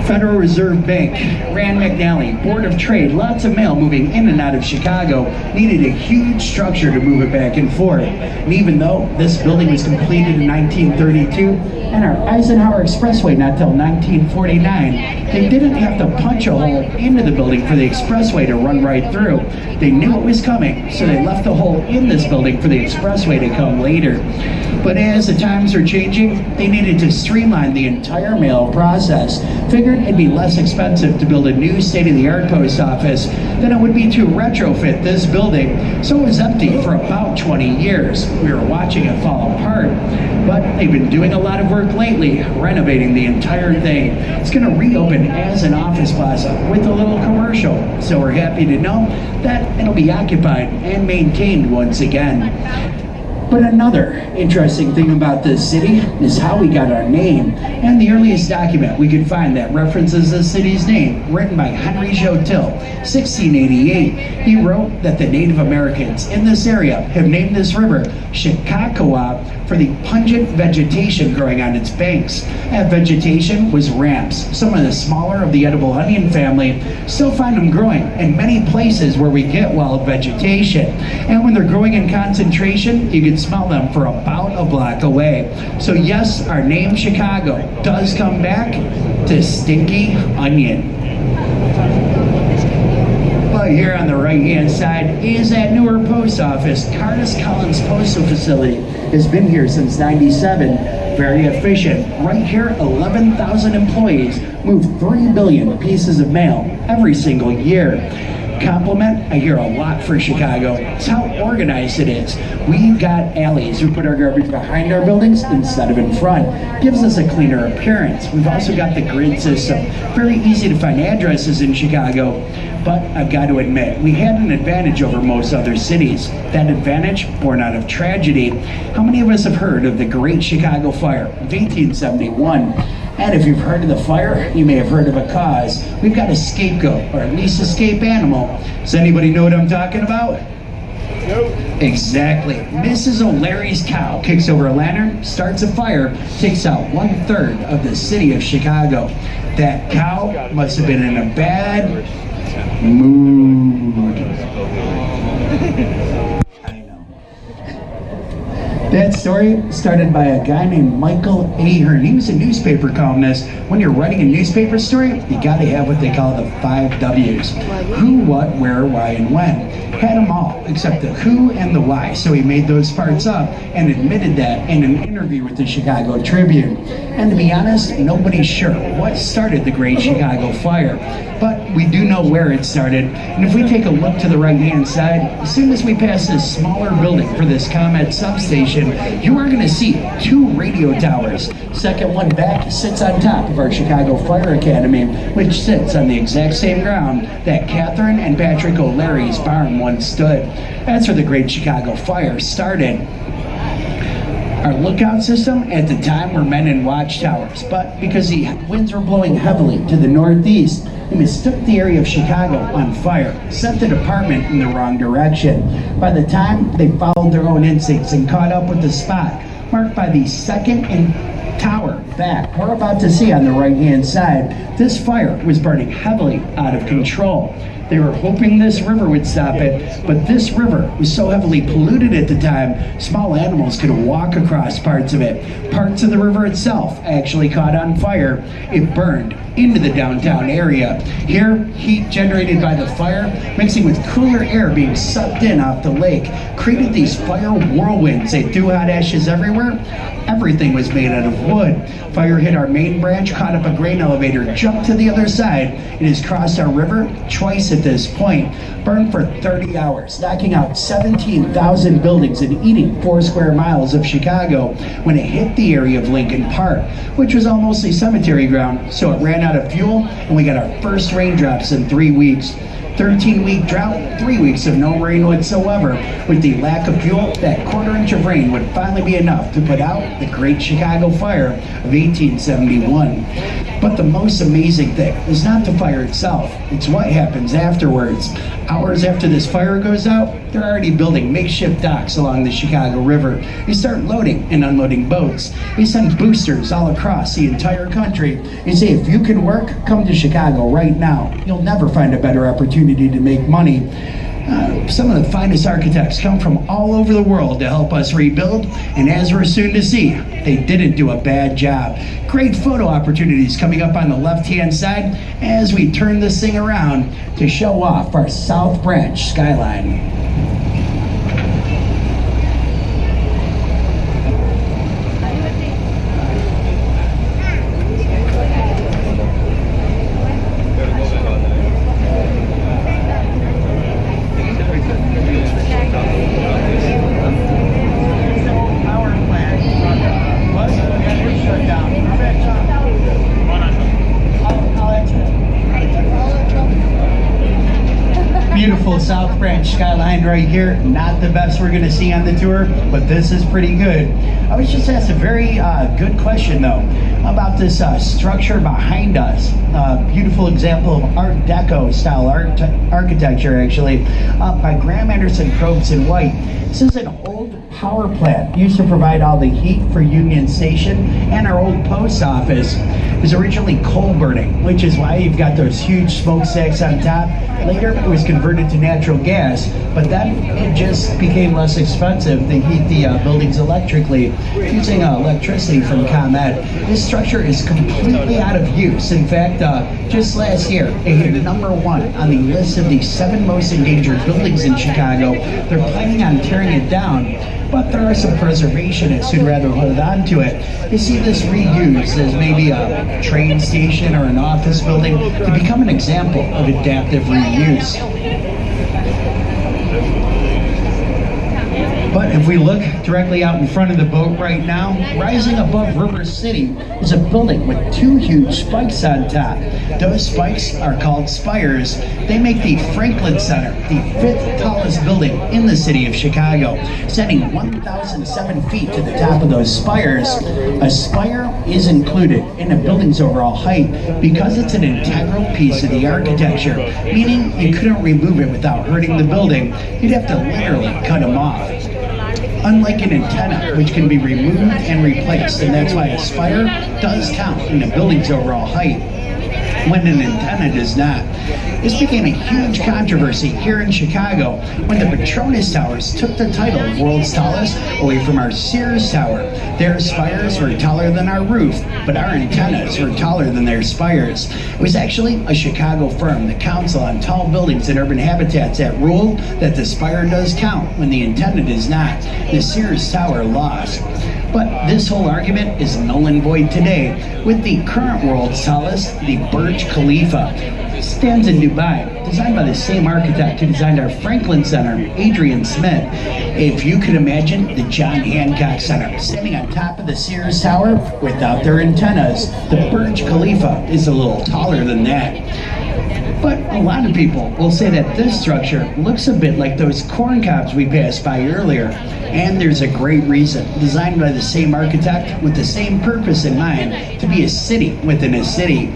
S1: Federal Reserve Bank, Rand McNally, Board of Trade, lots of mail moving in and out of Chicago, needed a huge structure to move it back and forth. And even though this building was completed in 1932, and our Eisenhower Expressway not till 1949, they didn't have to punch a hole into the building for the expressway to run right through. They knew it was coming, so they left the hole in this building for the expressway to come later. But as the times are changing, they needed to streamline the entire mail process. Figured it'd be less expensive to build a new state-of-the-art post office than it would be to retrofit this building, so it was empty for about 20 years. We were watching it fall apart, but they've been doing a lot of work lately, renovating the entire thing. It's going to reopen as an office plaza with a little commercial, so we're happy to know that it'll be occupied and maintained once again. But another interesting thing about this city is how we got our name. And the earliest document we could find that references the city's name, written by Henry Jotill, 1688. He wrote that the Native Americans in this area have named this river Chicacoa for the pungent vegetation growing on its banks. That vegetation was ramps. Some of the smaller of the edible onion family still find them growing in many places where we get wild vegetation. And when they're growing in concentration, you can smell them for about a block away. So yes, our name Chicago does come back to stinky onion. But here on the right-hand side is that newer post office. Cardis Collins Postal Facility has been here since '97. Very efficient. Right here, 11,000 employees move 3 billion pieces of mail every single year. Compliment I hear a lot for Chicago. It's how organized it is. We've got alleys. We put our garbage behind our buildings instead of in front. Gives us a cleaner appearance. We've also got the grid system. Very easy to find addresses in Chicago. But I've got to admit, we had an advantage over most other cities. That advantage born out of tragedy. How many of us have heard of the Great Chicago Fire of 1871? And if you've heard of the fire, you may have heard of a cause. We've got a scapegoat, or at least a escape animal. Does anybody know what I'm talking about? Nope. Exactly. Mrs. O'Leary's cow kicks over a lantern, starts a fire, takes out 1/3 of the city of Chicago. That cow must have been in a bad mood. I know. That's story started by a guy named Michael Ahern. He was a newspaper columnist. When you're writing a newspaper story, you got to have what they call the 5 W's. Who, what, where, why, and when. Had them all, except the who and the why. So he made those parts up and admitted that in an interview with the Chicago Tribune. And to be honest, nobody's sure what started the Great Chicago Fire. But we do know where it started. And if we take a look to the right-hand side, as soon as we pass this smaller building for this ComEd substation, you are going to see 2 radio towers. Second one back sits on top of our Chicago Fire Academy, which sits on the exact same ground that Catherine and Patrick O'Leary's barn once stood. That's where the Great Chicago Fire started. Our lookout system at the time were men in watchtowers, but because the winds were blowing heavily to the northeast, they mistook the area of Chicago on fire, set the department in the wrong direction. By the time they followed their own instincts and caught up with the spot, marked by the second and tower back, we're about to see on the right-hand side, this fire was burning heavily out of control. They were hoping this river would stop it, but this river was so heavily polluted at the time, small animals could walk across parts of it. Parts of the river itself actually caught on fire. It burned into the downtown area. Here, heat generated by the fire, mixing with cooler air being sucked in off the lake, created these fire whirlwinds. They threw hot ashes everywhere. Everything was made out of wood. Fire hit our main branch, caught up a grain elevator, jumped to the other side. It has crossed our river twice at this point. Burned for 30 hours, knocking out 17,000 buildings and eating 4 square miles of Chicago when it hit the area of Lincoln Park, which was all mostly cemetery ground, so it ran out of fuel and we got our first raindrops in 3 weeks. 13-week drought, 3 weeks of no rain whatsoever. With the lack of fuel, that quarter-inch of rain would finally be enough to put out the Great Chicago Fire of 1871. But the most amazing thing is not the fire itself, it's what happens afterwards. Hours after this fire goes out, they're already building makeshift docks along the Chicago River. They start loading and unloading boats. They send boosters all across the entire country. They say, if you can work, come to Chicago right now. You'll never find a better opportunity to make money. Some of the finest architects come from all over the world to help us rebuild, and as we're soon to see, they didn't do a bad job. Great photo opportunities coming up on the left-hand side as we turn this thing around to show off our South Branch skyline. Beautiful South Branch skyline right here. Not the best we're going to see on the tour, but this is pretty good. I was just asked a very good question though about this structure behind us. Beautiful example of Art Deco style architecture actually by Graham Anderson Probst in White. This is an old power plant used to provide all the heat for Union Station and our old post office. It was originally coal burning, which is why you've got those huge smokestacks on top. Later, it was converted to natural gas, but then it just became less expensive to heat the buildings electrically using electricity from ComEd. This structure is completely out of use. In fact, just last year, it hit #1 on the list of the 7 most endangered buildings in Chicago. They're planning on tearing it down, but there are some preservationists who'd rather hold on to it. They see this reused as maybe a train station or an office building to become an example of adaptive reuse. But if we look directly out in front of the boat right now, rising above River City is a building with 2 huge spikes on top. Those spikes are called spires. They make the Franklin Center the 5th tallest building in the city of Chicago, standing 1,007 feet to the top of those spires. A spire is included in a building's overall height because it's an integral piece of the architecture, meaning you couldn't remove it without hurting the building. You'd have to literally cut them off. Unlike an antenna, which can be removed and replaced, and that's why a spire does count in a building's overall height. when an antenna does not. This became a huge controversy here in Chicago when the Petronas Towers took the title of world's tallest away from our Sears Tower. Their spires were taller than our roof, but our antennas were taller than their spires. It was actually a Chicago firm, the Council on Tall Buildings and Urban Habitats, that ruled that the spire does count when the antenna does not. The Sears Tower lost. But this whole argument is null and void today with the current world's tallest, the Burj Khalifa. It stands in Dubai, designed by the same architect who designed our Franklin Center, Adrian Smith. If you could imagine the John Hancock Center standing on top of the Sears Tower without their antennas, the Burj Khalifa is a little taller than that. But a lot of people will say that this structure looks a bit like those corn cobs we passed by earlier. And there's a great reason. Designed by the same architect with the same purpose in mind, to be a city within a city.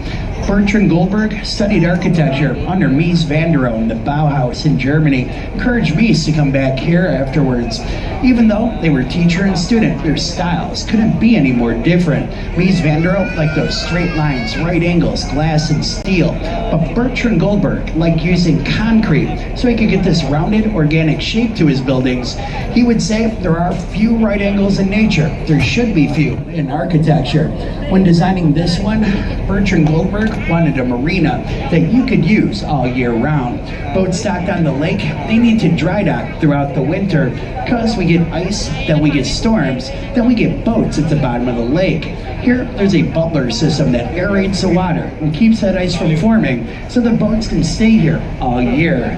S1: Bertrand Goldberg studied architecture under Mies van der Rohe in the Bauhaus in Germany. Encouraged Mies to come back here afterwards. Even though they were teacher and student, their styles couldn't be any more different. Mies van der Rohe liked those straight lines, right angles, glass and steel. But Bertrand Goldberg liked using concrete so he could get this rounded, organic shape to his buildings. He would say there are few right angles in nature. There should be few in architecture. When designing this one, Bertrand Goldberg wanted a marina that you could use all year round. Boats docked on the lake, they need to dry dock throughout the winter because we get ice, then we get storms, then we get boats at the bottom of the lake. Here, there's a bubbler system that aerates the water and keeps that ice from forming so the boats can stay here all year.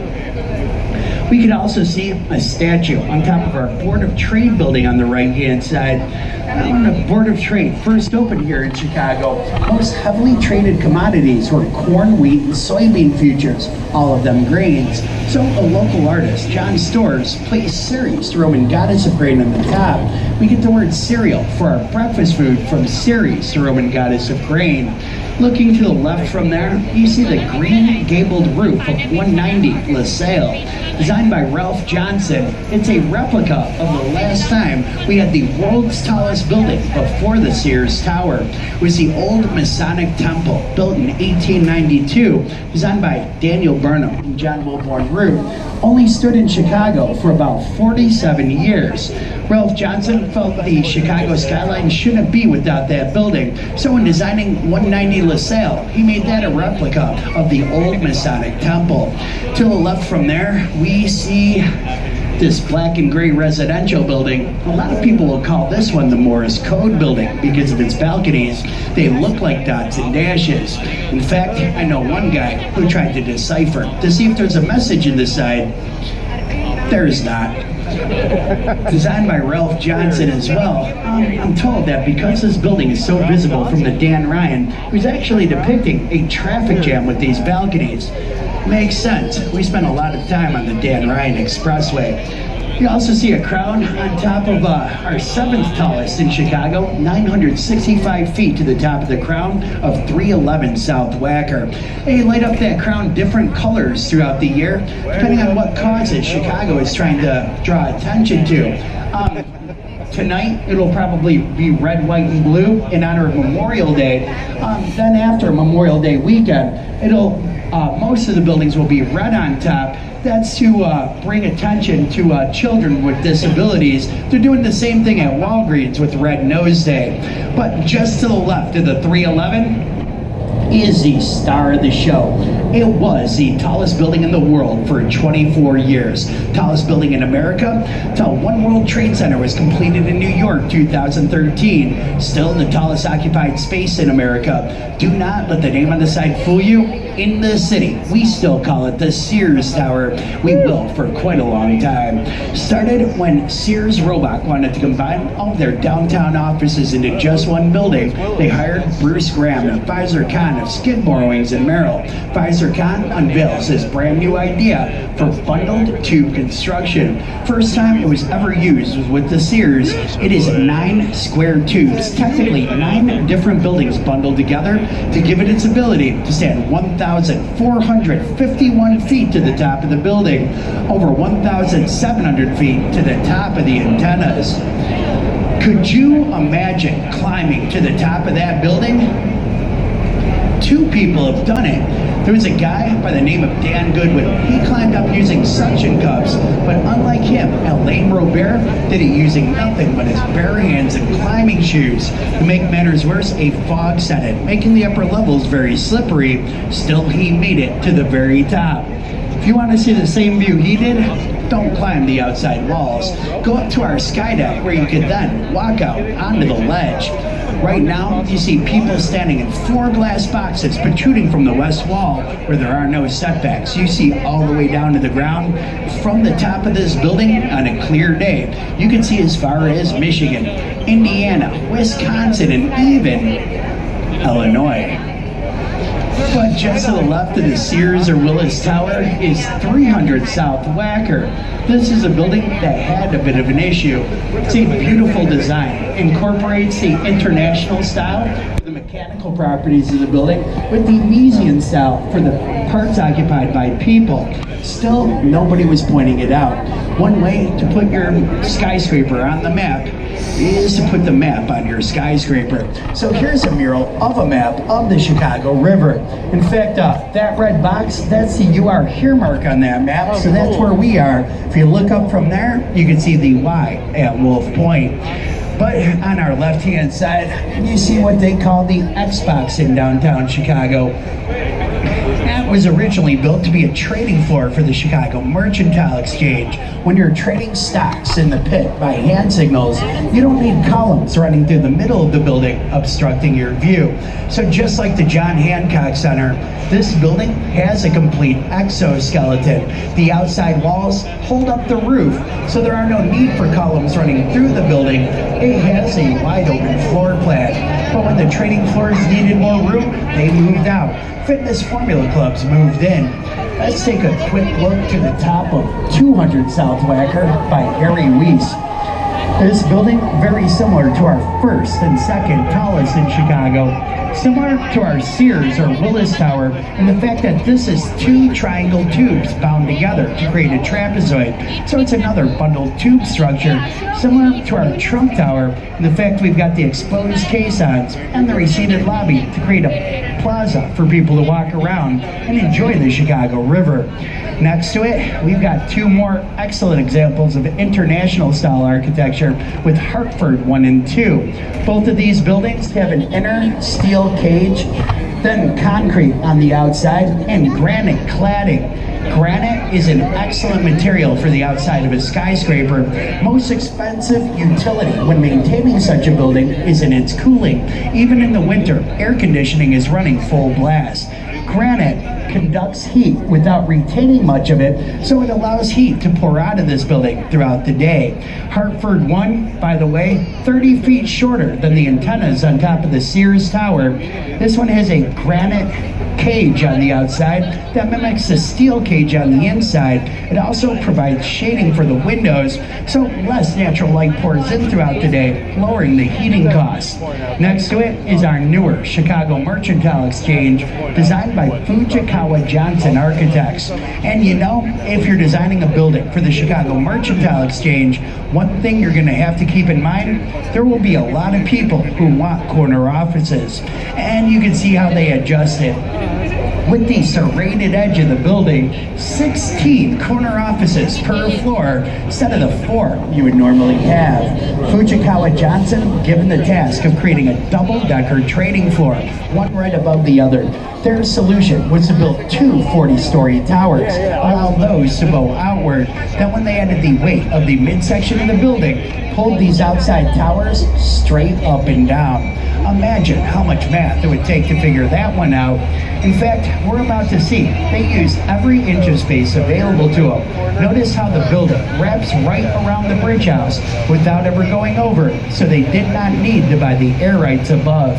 S1: We can also see a statue on top of our Board of Trade building on the right-hand side. When the Board of Trade first opened here in Chicago, most heavily traded commodities were corn, wheat, and soybean futures, all of them grains. So a local artist, John Storrs, placed Ceres, the Roman goddess of grain, on the top. We get the word cereal for our breakfast food from Ceres, the Roman goddess of grain. Looking to the left from there, you see the green gabled roof of 190 LaSalle. Designed by Ralph Johnson, it's a replica of the last time we had the world's tallest building before the Sears Tower. It was the old Masonic Temple, built in 1892, designed by Daniel Burnham and John Wilborn Root. Only stood in Chicago for about 47 years. Ralph Johnson felt the Chicago skyline shouldn't be without that building, so when designing 190 LaSalle, he made that a replica of the old Masonic Temple. To the left from there, we see this black and gray residential building. A lot of people will call this one the Morse Code building because of its balconies. They look like dots and dashes. In fact, I know one guy who tried to decipher to see if there's a message in the side. There's not. Designed by Ralph Johnson as well. I'm told that because this building is so visible from the Dan Ryan, who's actually depicting a traffic jam with these balconies. Makes sense. We spent a lot of time on the Dan Ryan Expressway. You also see a crown on top of our seventh tallest in Chicago, 965 feet to the top of the crown of 311 South Wacker. They light up that crown different colors throughout the year, depending on what causes Chicago is trying to draw attention to. Tonight, it'll probably be red, white, and blue in honor of Memorial Day. Then after Memorial Day weekend, most of the buildings will be red on top. That's to bring attention to children with disabilities. They're doing the same thing at Walgreens with Red Nose Day. But just to the left of the 311 is the star of the show. It was the tallest building in the world for 24 years. Tallest building in America till One World Trade Center was completed in New York 2013. Still the tallest occupied space in America. Do not let the name on the side fool you. In the city, we still call it the Sears Tower. We will for quite a long time. Started when Sears Roebuck wanted to combine all of their downtown offices into just one building. They hired Bruce Graham and Pfizer Khan of Skidmore Wings in Merrill. Pfizer Khan unveils his brand new idea for bundled tube construction. First time it was ever used was with the Sears. It is 9 square tubes, technically 9 different buildings bundled together to give it its ability to stand 1,451 feet to the top of the building, over 1,700 feet to the top of the antennas. Could you imagine climbing to the top of that building? two people have done it. There was a guy by the name of Dan Goodwin. He climbed up using suction cups, but unlike him, Alain Robert did it using nothing but his bare hands and climbing shoes. To make matters worse, a fog set in, making the upper levels very slippery. Still, he made it to the very top. If you want to see the same view he did, don't climb the outside walls. Go up to our sky deck where you could then walk out onto the ledge. Right now, you see people standing in 4 glass boxes protruding from the west wall where there are no setbacks. You see all the way down to the ground. From the top of this building on a clear day, you can see as far as Michigan, Indiana, Wisconsin, and even Illinois. But just to the left of the Sears or Willis Tower is 300 South Wacker. This is a building that had a bit of an issue. It's a beautiful design. Incorporates the international style for the mechanical properties of the building with the Miesian style for the parts occupied by people. Still, nobody was pointing it out. One way to put your skyscraper on the map is to put the map on your skyscraper. So here's a mural of a map of the Chicago River. In fact, that red box, that's the "You Are Here" mark on that map, so that's where we are. If you look up from there, you can see the Y at Wolf Point. But on our left-hand side, you see what they call the Xbox in downtown Chicago. That was originally built to be a trading floor for the Chicago Mercantile Exchange. When you're trading stocks in the pit by hand signals, you don't need columns running through the middle of the building obstructing your view. So just like the John Hancock Center, this building has a complete exoskeleton. The outside walls hold up the roof, so there are no need for columns running through the building. It has a wide open floor plan. But when the trading floors needed more room, they moved out. Fitness formula clubs moved in. Let's take a quick look to the top of 200 South Wacker by Harry Weiss. This building, very similar to our first and second tallest in Chicago. Similar to our Sears or Willis Tower in the fact that this is 2 triangle tubes bound together to create a trapezoid. So it's another bundled tube structure, similar to our Trump Tower in the fact we've got the exposed caissons and the receded lobby to create a plaza for people to walk around and enjoy the Chicago River. Next to it, we've got 2 more excellent examples of international style architecture with Hartford 1 and 2. Both of these buildings have an inner steel cage, then concrete on the outside, and granite cladding. Granite is an excellent material for the outside of a skyscraper. Most expensive utility when maintaining such a building is in its cooling. Even in the winter, air conditioning is running full blast. Granite conducts heat without retaining much of it, so it allows heat to pour out of this building throughout the day. Hartford 1, by the way, 30 feet shorter than the antennas on top of the Sears Tower. This one has a granite cage on the outside that mimics the steel cage on the inside. It also provides shading for the windows, so less natural light pours in throughout the day, lowering the heating costs. Next to it is our newer Chicago Mercantile Exchange, designed by Fujikawa Johnson Architects. And you know, if you're designing a building for the Chicago Mercantile Exchange, one thing you're going to have to keep in mind, there will be a lot of people who want corner offices. And you can see how they adjust it. With the serrated edge of the building, 16 corner offices per floor instead of the 4 you would normally have. Fujikawa Johnson given the task of creating a double-decker trading floor, one right above the other. Their solution was to build 2 40-story towers, allow those to bow outward. Then when they added the weight of the midsection of the building, pulled these outside towers straight up and down. Imagine how much math it would take to figure that one out. In fact, we're about to see they use every inch of space available to them. Notice how the building wraps right around the bridge house without ever going over it, so they did not need to buy the air rights above.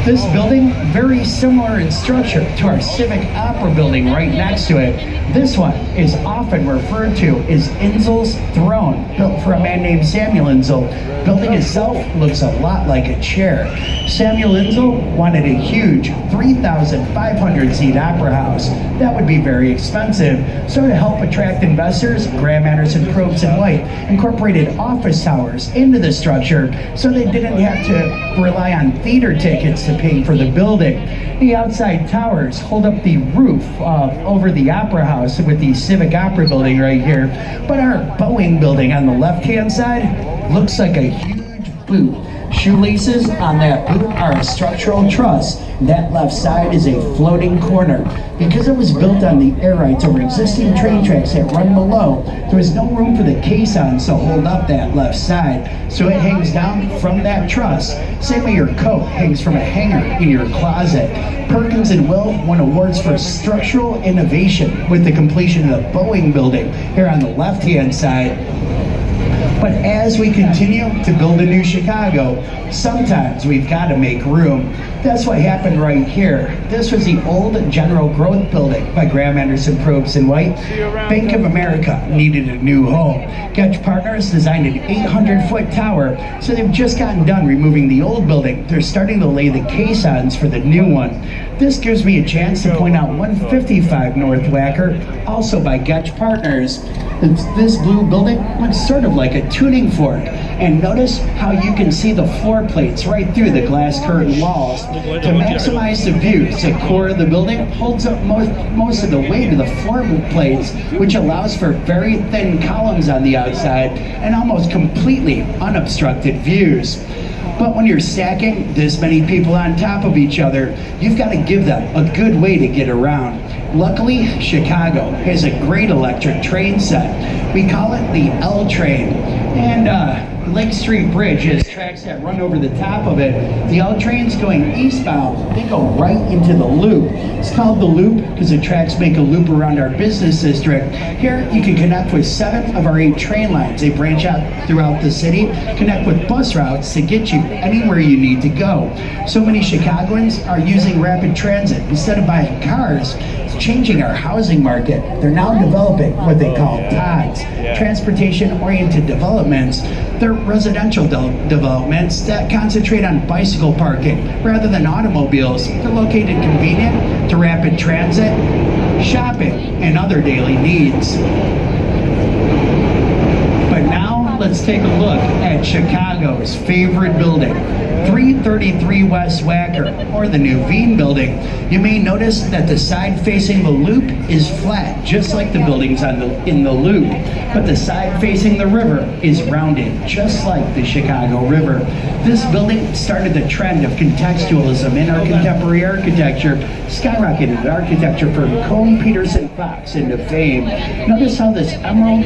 S1: This building, very similar in structure to our Civic Opera building right next to it. This one is often referred to as Inzel's Throne, built for a man named Samuel Inzel. Building itself looks a lot like a chair. Samuel Inzel wanted a huge 3,500 seat opera house. That would be very expensive. So to help attract investors, Graham Anderson Probst and White incorporated office towers into the structure so they didn't have to rely on theater tickets to paying for the building. The outside towers hold up the roof over the Opera House with the Civic Opera building right here. But our Boeing building on the left-hand side looks like a huge boot. Shoelaces on that boot are a structural truss. That left side is a floating corner. Because it was built on the air rights over existing train tracks that run below, there was no room for the caissons to hold up that left side. So it hangs down from that truss. Same way your coat hangs from a hanger in your closet. Perkins and Will won awards for structural innovation with the completion of the Boeing building here on the left-hand side. But as we continue to build a new Chicago, sometimes we've got to make room. That's what happened right here. This was the old General Growth building by Graham Anderson Probst and White. Bank of America needed a new home. Getch Partners designed an 800-foot tower, so they've just gotten done removing the old building. They're starting to lay the caissons for the new one. This gives me a chance to point out 155 North Wacker, also by Getch Partners. This blue building looks sort of like a tuning fork. And notice how you can see the floor plates right through the glass curtain walls. To maximize the views, the core of the building holds up most of the weight of the floor plates, which allows for very thin columns on the outside and almost completely unobstructed views. But when you're stacking this many people on top of each other, you've got to give them a good way to get around. Luckily, Chicago has a great electric train set. We call it the L train. And Lake Street Bridge has tracks that run over the top of it. The L trains going eastbound, they go right into the loop. It's called the loop because the tracks make a loop around our business district. Here you can connect with 7 of our 8 train lines. They branch out throughout the city, connect with bus routes to get you anywhere you need to go. So many Chicagoans are using rapid transit instead of buying cars. It's changing our housing market. They're now developing what they call TODs, transportation-oriented developments. They're residential developments that concentrate on bicycle parking rather than automobiles. They're located convenient to rapid transit, shopping, and other daily needs. But now let's take a look at Chicago's favorite building, 333 West Wacker, or the new Veen building. You may notice that the side facing the loop is flat, just like the buildings in the loop. But the side facing the river is rounded, just like the Chicago River. This building started the trend of contextualism in our contemporary architecture, skyrocketed architecture from Cohn, Peterson, Fox into fame. Notice how this emerald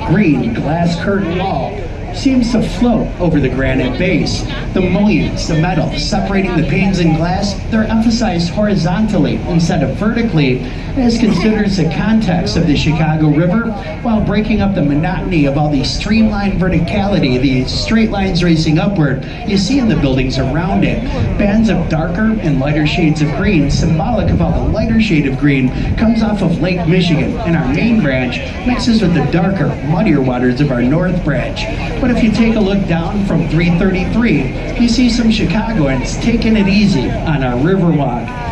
S1: green glass curtain wall seems to float over the granite base. The mullions, the metal, separating the panes and glass, they're emphasized horizontally instead of vertically, as considers the context of the Chicago River, while breaking up the monotony of all the streamlined verticality, the straight lines racing upward you see in the buildings around it. Bands of darker and lighter shades of green, symbolic of how the lighter shade of green comes off of Lake Michigan, and our main branch mixes with the darker, muddier waters of our north branch. But if you take a look down from 333, you see some Chicagoans taking it easy on our Riverwalk.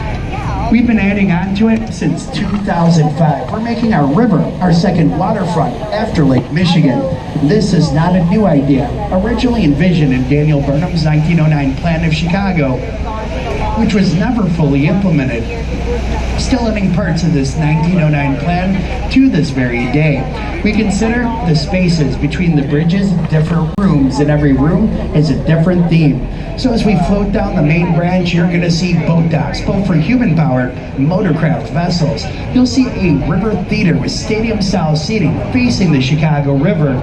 S1: We've been adding on to it since 2005. We're making our river our second waterfront after Lake Michigan. This is not a new idea. Originally envisioned in Daniel Burnham's 1909 plan of Chicago, which was never fully implemented. Still living parts of this 1909 plan to this very day. We consider the spaces between the bridges different rooms, and every room is a different theme. So as we float down the main branch, you're going to see boat docks, both for human-powered motorcraft vessels. You'll see a river theater with stadium-style seating facing the Chicago River.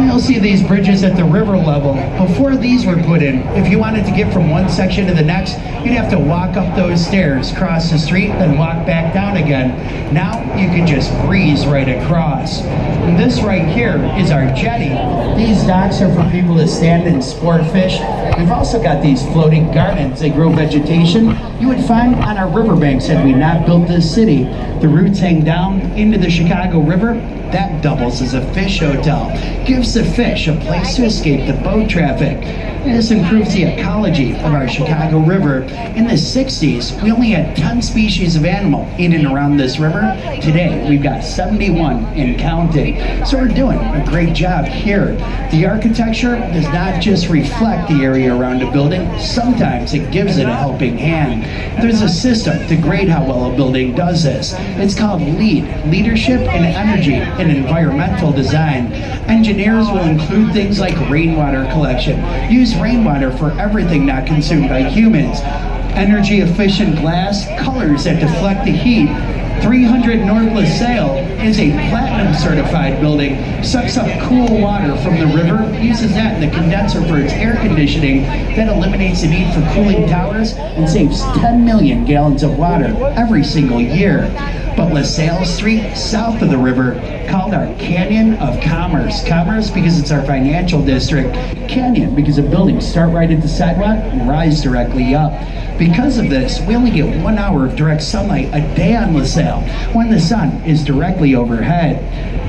S1: You'll see these bridges at the river level. Before these were put in, if you wanted to get from one section to the next, you'd have to walk up those stairs, cross the street, then walk back down again. Now you can just breeze right across. And this right here is our jetty. These docks are for people to stand and sport fish. We've also got these floating gardens. They grow vegetation you would find on our riverbanks had we not built this city. The roots hang down into the Chicago River That doubles as a fish hotel, gives the fish a place to escape the boat traffic. And this improves the ecology of our Chicago River. In the 60s, we only had 10 species of animal in and around this river. Today, we've got 71 and counting. So we're doing a great job here. The architecture does not just reflect the area around a building, sometimes it gives it a helping hand. There's a system to grade how well a building does this. It's called LEED, Leadership in Energy and Environmental Design. Engineers will include things like rainwater collection, use rainwater for everything not consumed by humans, energy efficient glass, colors that deflect the heat. 300 North LaSalle is a platinum certified building, sucks up cool water from the river, uses that in the condenser for its air conditioning, that eliminates the need for cooling towers and saves 10 million gallons of water every single year. But LaSalle Street, south of the river, called our Canyon of Commerce. Commerce because it's our financial district. Canyon because the buildings start right at the sidewalk and rise directly up. Because of this, we only get 1 hour of direct sunlight a day on LaSalle when the sun is directly overhead.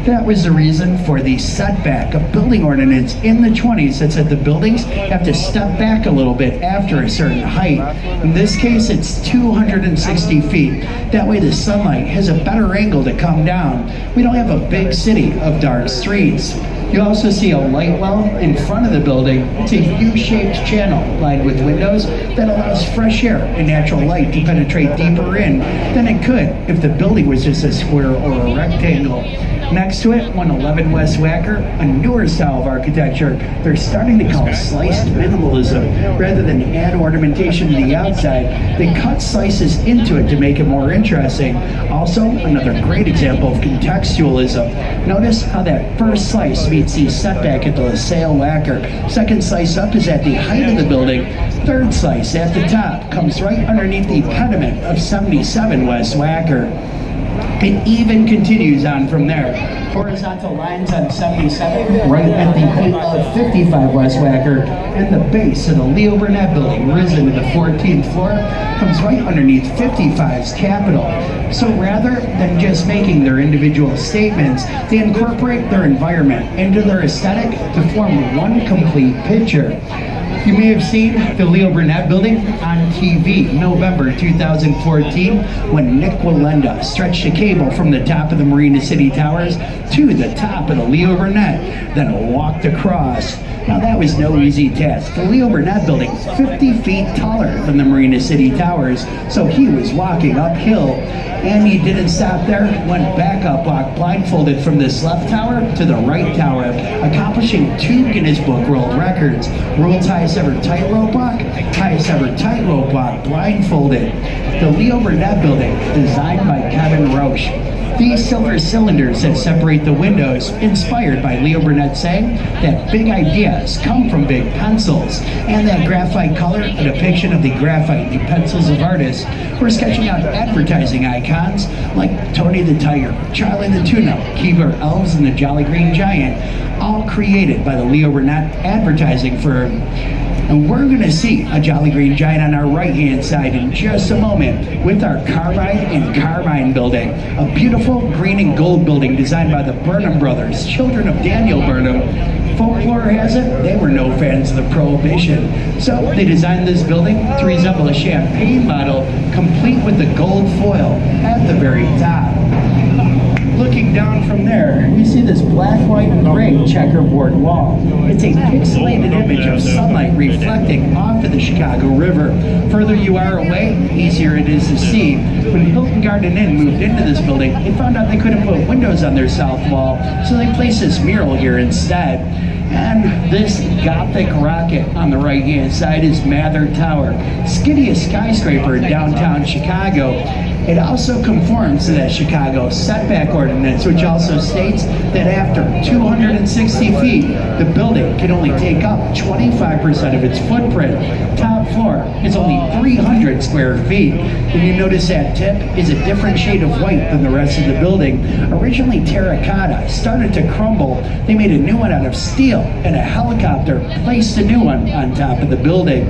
S1: That was the reason for the setback, a building ordinance in the 20s that said the buildings have to step back a little bit after a certain height. In this case, it's 260 feet. That way the sunlight has a better angle to come down. We don't have a big city of dark streets. You also see a light well in front of the building. It's a U-shaped channel lined with windows that allows fresh air and natural light to penetrate deeper in than it could if the building was just a square or a rectangle. Next to it, 111 West Wacker, a newer style of architecture. They're starting to call sliced minimalism. Rather than add ornamentation to the outside, they cut slices into it to make it more interesting. Also, another great example of contextualism. Notice how that first slice meets the setback at the LaSalle Wacker. Second slice up is at the height of the building. Third slice at the top comes right underneath the pediment of 77 West Wacker. It even continues on from there. Horizontal lines on 77, right at the height of 55 West Wacker, and the base of the Leo Burnett building, risen to the 14th floor, comes right underneath 55's Capitol. So rather than just making their individual statements, they incorporate their environment into their aesthetic to form one complete picture. You may have seen the Leo Burnett building on TV November 2014 when Nick Wallenda stretched a cable from the top of the Marina City Towers to the top of the Leo Burnett, then walked across. Now that was no easy task. The Leo Burnett building is 50 feet taller than the Marina City Towers, so he was walking uphill. And he didn't stop there, went back up, walked blindfolded from this left tower to the right tower, accomplishing 2 Guinness Book World Records. World's highest ever tightrope walk, highest ever tightrope walk blindfolded. The Leo Burnett building, designed by Kevin Roche. These silver cylinders that separate the windows, inspired by Leo Burnett saying that big ideas come from big pencils, and that graphite color, a depiction of the graphite pencils of artists who are sketching out advertising icons like Tony the Tiger, Charlie the Tuna, Keebler Elves, and the Jolly Green Giant, all created by the Leo Burnett advertising firm. And we're going to see a Jolly Green Giant on our right-hand side in just a moment with our Carbide and Carmine building, a beautiful green and gold building designed by the Burnham brothers, children of Daniel Burnham. Folklore has it they were no fans of the Prohibition, so they designed this building to resemble a champagne bottle, complete with the gold foil at the very top. Looking down from there, we see this black, white, and gray checkerboard wall. It's a pixelated image of sunlight reflecting off of the Chicago River. Further you are away, easier it is to see. When Hilton Garden Inn moved into this building, they found out they couldn't put windows on their south wall, so they placed this mural here instead. And this Gothic rocket on the right-hand side is Mather Tower, skiddiest skyscraper in downtown Chicago. It also conforms to that Chicago setback ordinance, which also states that after 260 feet, the building can only take up 25% of its footprint. Top floor is only 300 square feet. And you notice that tip is a different shade of white than the rest of the building. Originally terracotta, started to crumble. They made a new one out of steel, and a helicopter placed a new one on top of the building.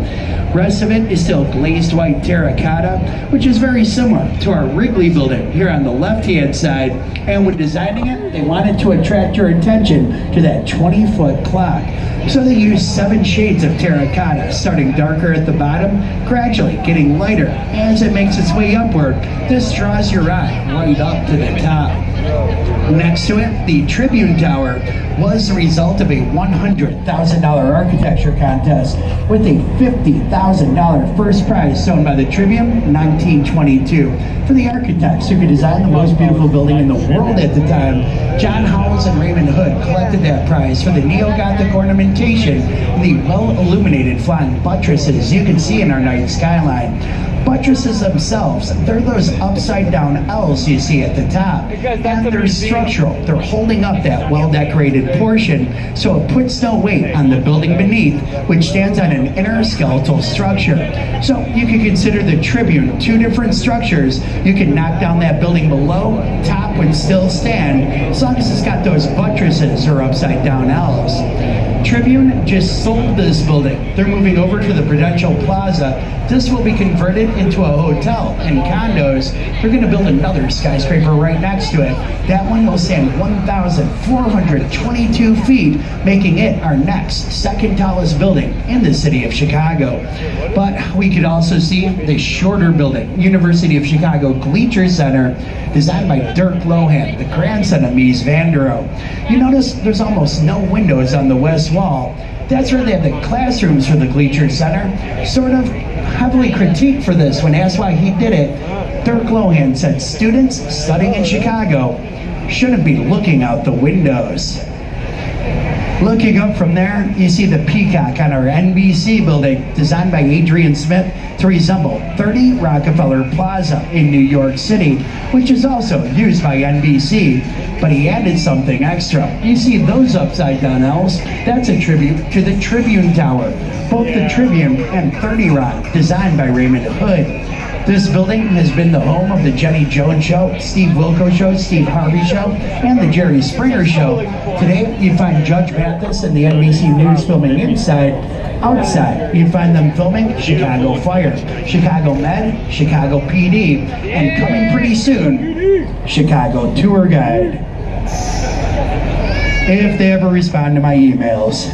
S1: Rest of it is still glazed white terracotta, which is very similar to our Wrigley building here on the left-hand side. And when designing it, they wanted to attract your attention to that 20-foot clock. So they used 7 shades of terracotta, starting darker at the bottom, gradually getting lighter as it makes its way upward. This draws your eye right up to the top. Next to it, the Tribune Tower was the result of a $100,000 architecture contest with a $50,000 first prize shown by the Tribune 1922. For the architects who could design the most beautiful building in the world at the time, John Howells and Raymond Hood collected that prize for the neo-Gothic ornamentation and the well-illuminated flying buttresses you can see in our night skyline. Buttresses themselves, they're those upside down L's you see at the top. And they're structural. They're holding up that well-decorated portion, so it puts no weight on the building beneath, which stands on an inner skeletal structure. So you could consider the Tribune 2 different structures. You can knock down that building below, top would still stand, as long as it's got those buttresses or upside down L's. Tribune just sold this building. They're moving over to the Prudential Plaza. This will be converted into a hotel and condos. They're going to build another skyscraper right next to it. That one will stand 1,422 feet, making it our next second tallest building in the city of Chicago. But we could also see the shorter building, University of Chicago Gleacher Center, designed by Dirk Lohan, the grandson of Mies van der Rohe. You notice there's almost no windows on the west wall. That's where they have the classrooms for the Gleacher Center. Sort of heavily critiqued for this when asked why he did it. Dirk Lohan said students studying in Chicago shouldn't be looking out the windows. Looking up from there, you see the peacock on our NBC building, designed by Adrian Smith to resemble 30 Rockefeller Plaza in New York City, which is also used by NBC, but he added something extra. You see those upside down L's? That's a tribute to the Tribune Tower, both the Tribune and 30 Rock, designed by Raymond Hood. This building has been the home of the Jenny Jones Show, Steve Wilco Show, Steve Harvey Show, and the Jerry Springer Show. Today, you find Judge Mathis and the NBC News filming inside. Outside, you find them filming Chicago Fire, Chicago Med, Chicago PD, and coming pretty soon, Chicago Tour Guide. If they ever respond to my emails.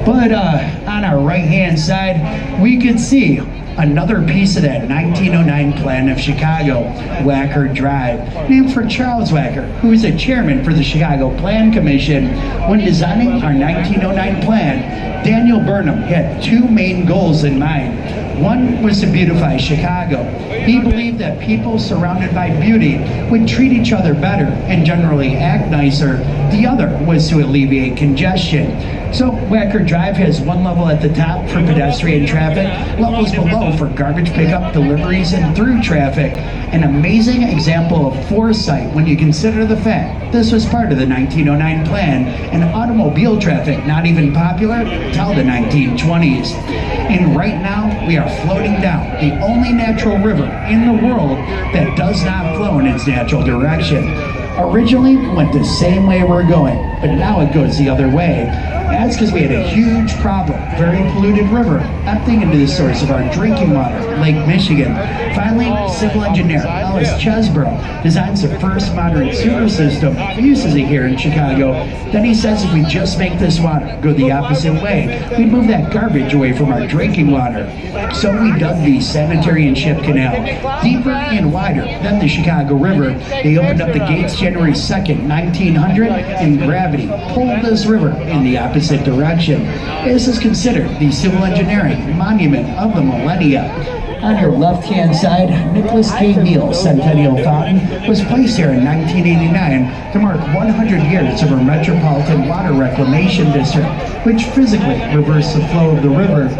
S1: But on our right-hand side, we could see another piece of that 1909 plan of Chicago, Wacker Drive, named for Charles Wacker, who was a chairman for the Chicago Plan Commission. When designing our 1909 plan, Daniel Burnham had 2 main goals in mind. One was to beautify Chicago. He believed that people surrounded by beauty would treat each other better and generally act nicer. The other was to alleviate congestion. So Wacker Drive has 1 level at the top for pedestrian traffic, levels below for garbage pickup, deliveries, and through traffic. An amazing example of foresight when you consider the fact this was part of the 1909 plan and automobile traffic not even popular till the 1920s. And right now, we are floating down the only natural river in the world that does not flow in its natural direction. Originally went the same way we're going, but now it goes the other way. That's because we had a huge problem. Very polluted river emptying into the source of our drinking water, Lake Michigan. Finally, civil engineer Ellis Chesbrough designs the first modern sewer system. He uses it here in Chicago. Then he says if we just make this water go the opposite way, we'd move that garbage away from our drinking water. So we dug the Sanitary and Ship Canal, deeper and wider than the Chicago River. They opened up the gates January 2nd, 1900, and gravity pulled this river in the opposite direction. This is considered the civil engineering monument of the millennia. On your left-hand side, Nicholas K. Neal Centennial Fountain was placed here in 1989 to mark 100 years of our Metropolitan Water Reclamation District, which physically reversed the flow of the river.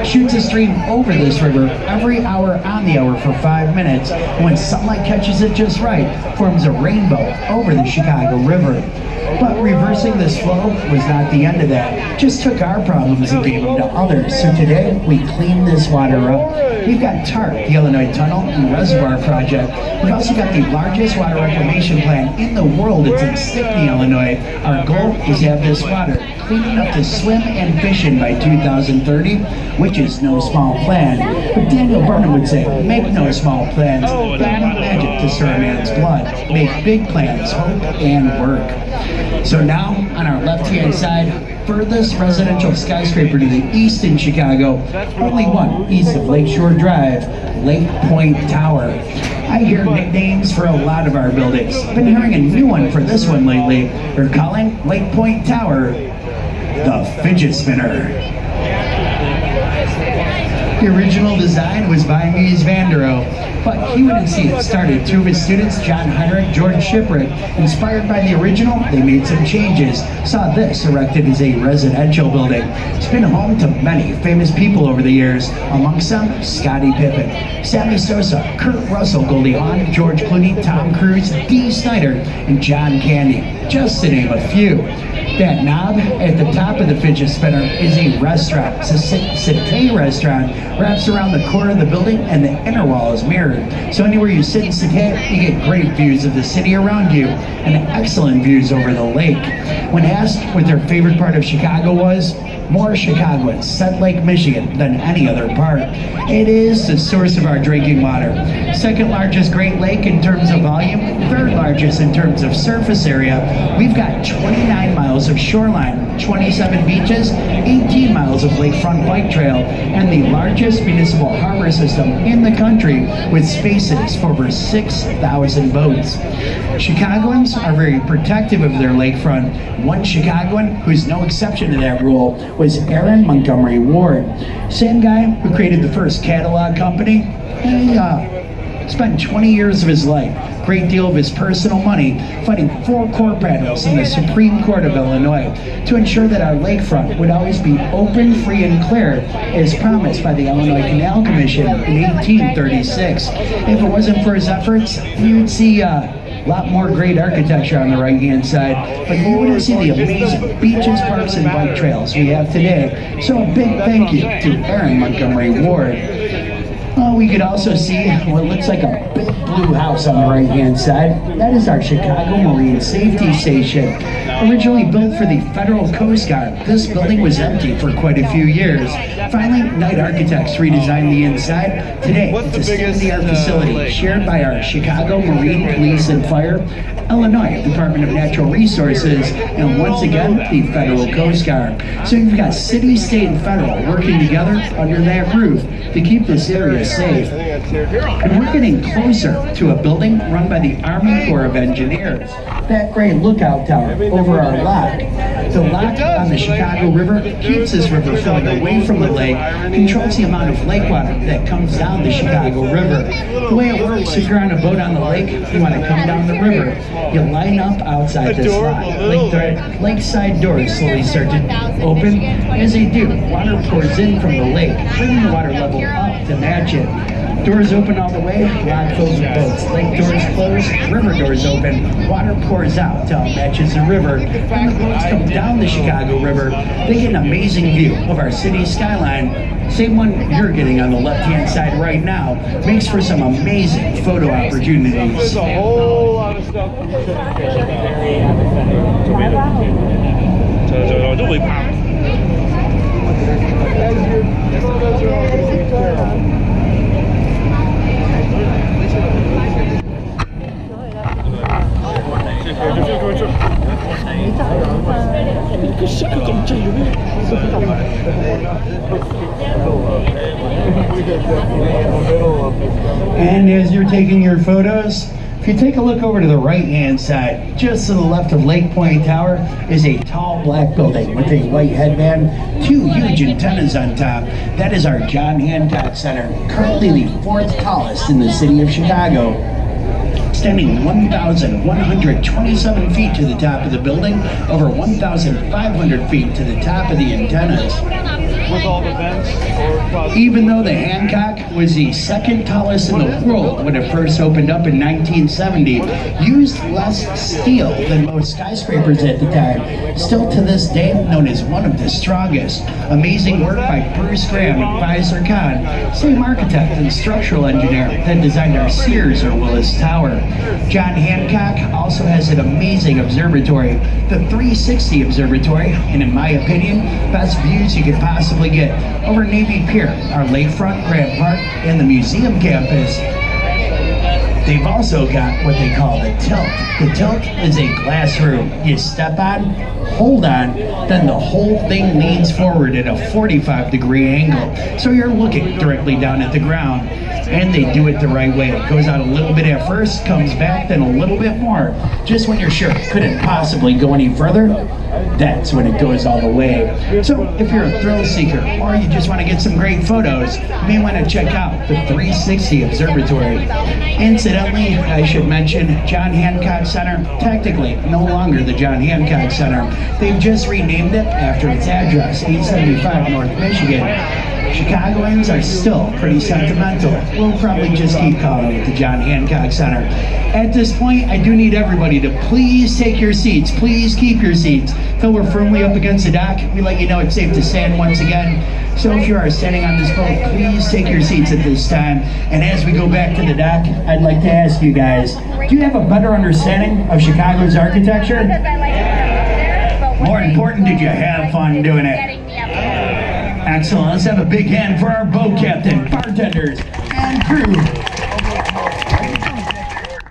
S1: Shoots a stream over this river every hour on the hour for 5 minutes. When sunlight catches it just right, forms a rainbow over the Chicago River. But reversing this flow was not the end of that. Just took our problems and gave them to others. So today, we clean this water up. We've got TARP, the Illinois Tunnel and Reservoir Project. We've also got the largest water reclamation plant in the world. It's in Stickney, Illinois. Our goal is to have this water big enough to swim and fish in by 2030, which is no small plan. But Daniel Burnham would say, make no small plans, but magic to stir a man's blood. Make big plans, hope, and work. So now, on our left-hand side, furthest residential skyscraper to the east in Chicago, only one east of Lakeshore Drive, Lake Point Tower. I hear nicknames for a lot of our buildings. Been hearing a new one for this one lately. They're calling Lake Point Tower the Fidget Spinner. The original design was by Mies van der Rohe, but he wouldn't see it started. Two of his students, John Heinrich, George Shipwright, inspired by the original, they made some changes. Saw this erected as a residential building. It's been home to many famous people over the years, amongst them Scottie Pippen, Sammy Sosa, Kurt Russell, Goldie Hawn, George Clooney, Tom Cruise, Dee Snider, and John Candy, just to name a few. That knob at the top of the Fidget Spinner is a restaurant. It's a Cité restaurant, wraps around the core of the building, and the inner wall is mirrored. So anywhere you sit in Cité, you get great views of the city around you and excellent views over the lake. When asked what their favorite part of Chicago was, more Chicagoans said Lake Michigan than any other part. It is the source of our drinking water. Second largest Great Lake in terms of volume, third largest in terms of surface area. We've got 29 miles of shoreline, 27 beaches, 18 miles of lakefront bike trail, and the largest municipal harbor system in the country with spaces for over 6,000 boats. Chicagoans are very protective of their lakefront. One Chicagoan, who's no exception to that rule, was Aaron Montgomery Ward. Same guy who created the first catalog company. He spent 20 years of his life, great deal of his personal money, fighting 4 court battles in the Supreme Court of Illinois to ensure that our lakefront would always be open, free, and clear, as promised by the Illinois Canal Commission in 1836. If it wasn't for his efforts, you'd see a lot more great architecture on the right-hand side, but you wouldn't see the amazing beaches, parks, and bike trails we have today. So a big thank you to Aaron Montgomery Ward. We could also see what looks like a big blue house on the right-hand side. That is our Chicago Marine Safety Station. Originally built for the Federal Coast Guard, this building was empty for quite a few years. Finally, Knight Architects redesigned the inside. Today, it's a state-of-the-art facility shared by our Chicago Marine Police and Fire, Illinois Department of Natural Resources, and once again, the Federal Coast Guard. So you've got city, state, and federal working together under that roof to keep this area safe. And we're getting closer to a building run by the Army Corps of Engineers. That great lookout tower over our lock. The lock on the Chicago River keeps this river flowing away from the lake, controls the amount of lake water that comes down the Chicago River. The way it works, if you're on a boat on the lake, you want to come down the river, you line up outside this lock. Lakeside doors slowly start to open. As they do, water pours in from the lake, bringing the water level up to match it. Doors open all the way, lock fills with boats. Lake doors close, river doors open, water pours out till it matches the river. When the boats come down the Chicago River, they get an amazing view of our city skyline. Same one you're getting on the left-hand side right now. Makes for some amazing photo opportunities.
S3: There's a whole lot of stuff.
S1: And as you're taking your photos, if you take a look over to the right-hand side, just to the left of Lake Point Tower is a tall black building with a white headband, 2 huge antennas on top. That is our John Hancock Center, currently the 4th tallest in the city of Chicago. Standing 1,127 feet to the top of the building, over 1,500 feet to the top of the antennas.
S3: With all the vents?
S1: Even though the Hancock was the 2nd tallest in the world when it first opened up in 1970, used less steel than most skyscrapers at the time, still to this day known as one of the strongest. Amazing work by Bruce Graham and Faisal Khan, same architect and structural engineer that designed our Sears or Willis Tower. John Hancock also has an amazing observatory, the 360 Observatory, and in my opinion, best views you could possibly get over Navy Pier, our lakefront, Grant Park, and the museum campus. They've also got what they call the tilt. The tilt is a glass room. You step on, hold on, then the whole thing leans forward at a 45-degree angle. So you're looking directly down at the ground. And they do it the right way. It goes out a little bit at first, comes back, then a little bit more. Just when you're sure it couldn't possibly go any further, that's when it goes all the way. So if you're a thrill seeker or you just want to get some great photos, you may want to check out the 360 Observatory. Incidentally, I should mention John Hancock Center, technically no longer the John Hancock Center. They've just renamed it after its address, 875 North Michigan. Chicagoans are still pretty sentimental. We'll probably just keep calling it the John Hancock Center. At this point, I do need everybody to please take your seats. Please keep your seats. Till we're firmly up against the dock, we let you know it's safe to stand once again. So if you are standing on this boat, please take your seats at this time. And as we go back to the dock, I'd like to ask you guys, do you have a better understanding of Chicago's architecture? More important, did you have fun doing it? Excellent. Let's have a big hand for our boat captain, bartenders, and crew.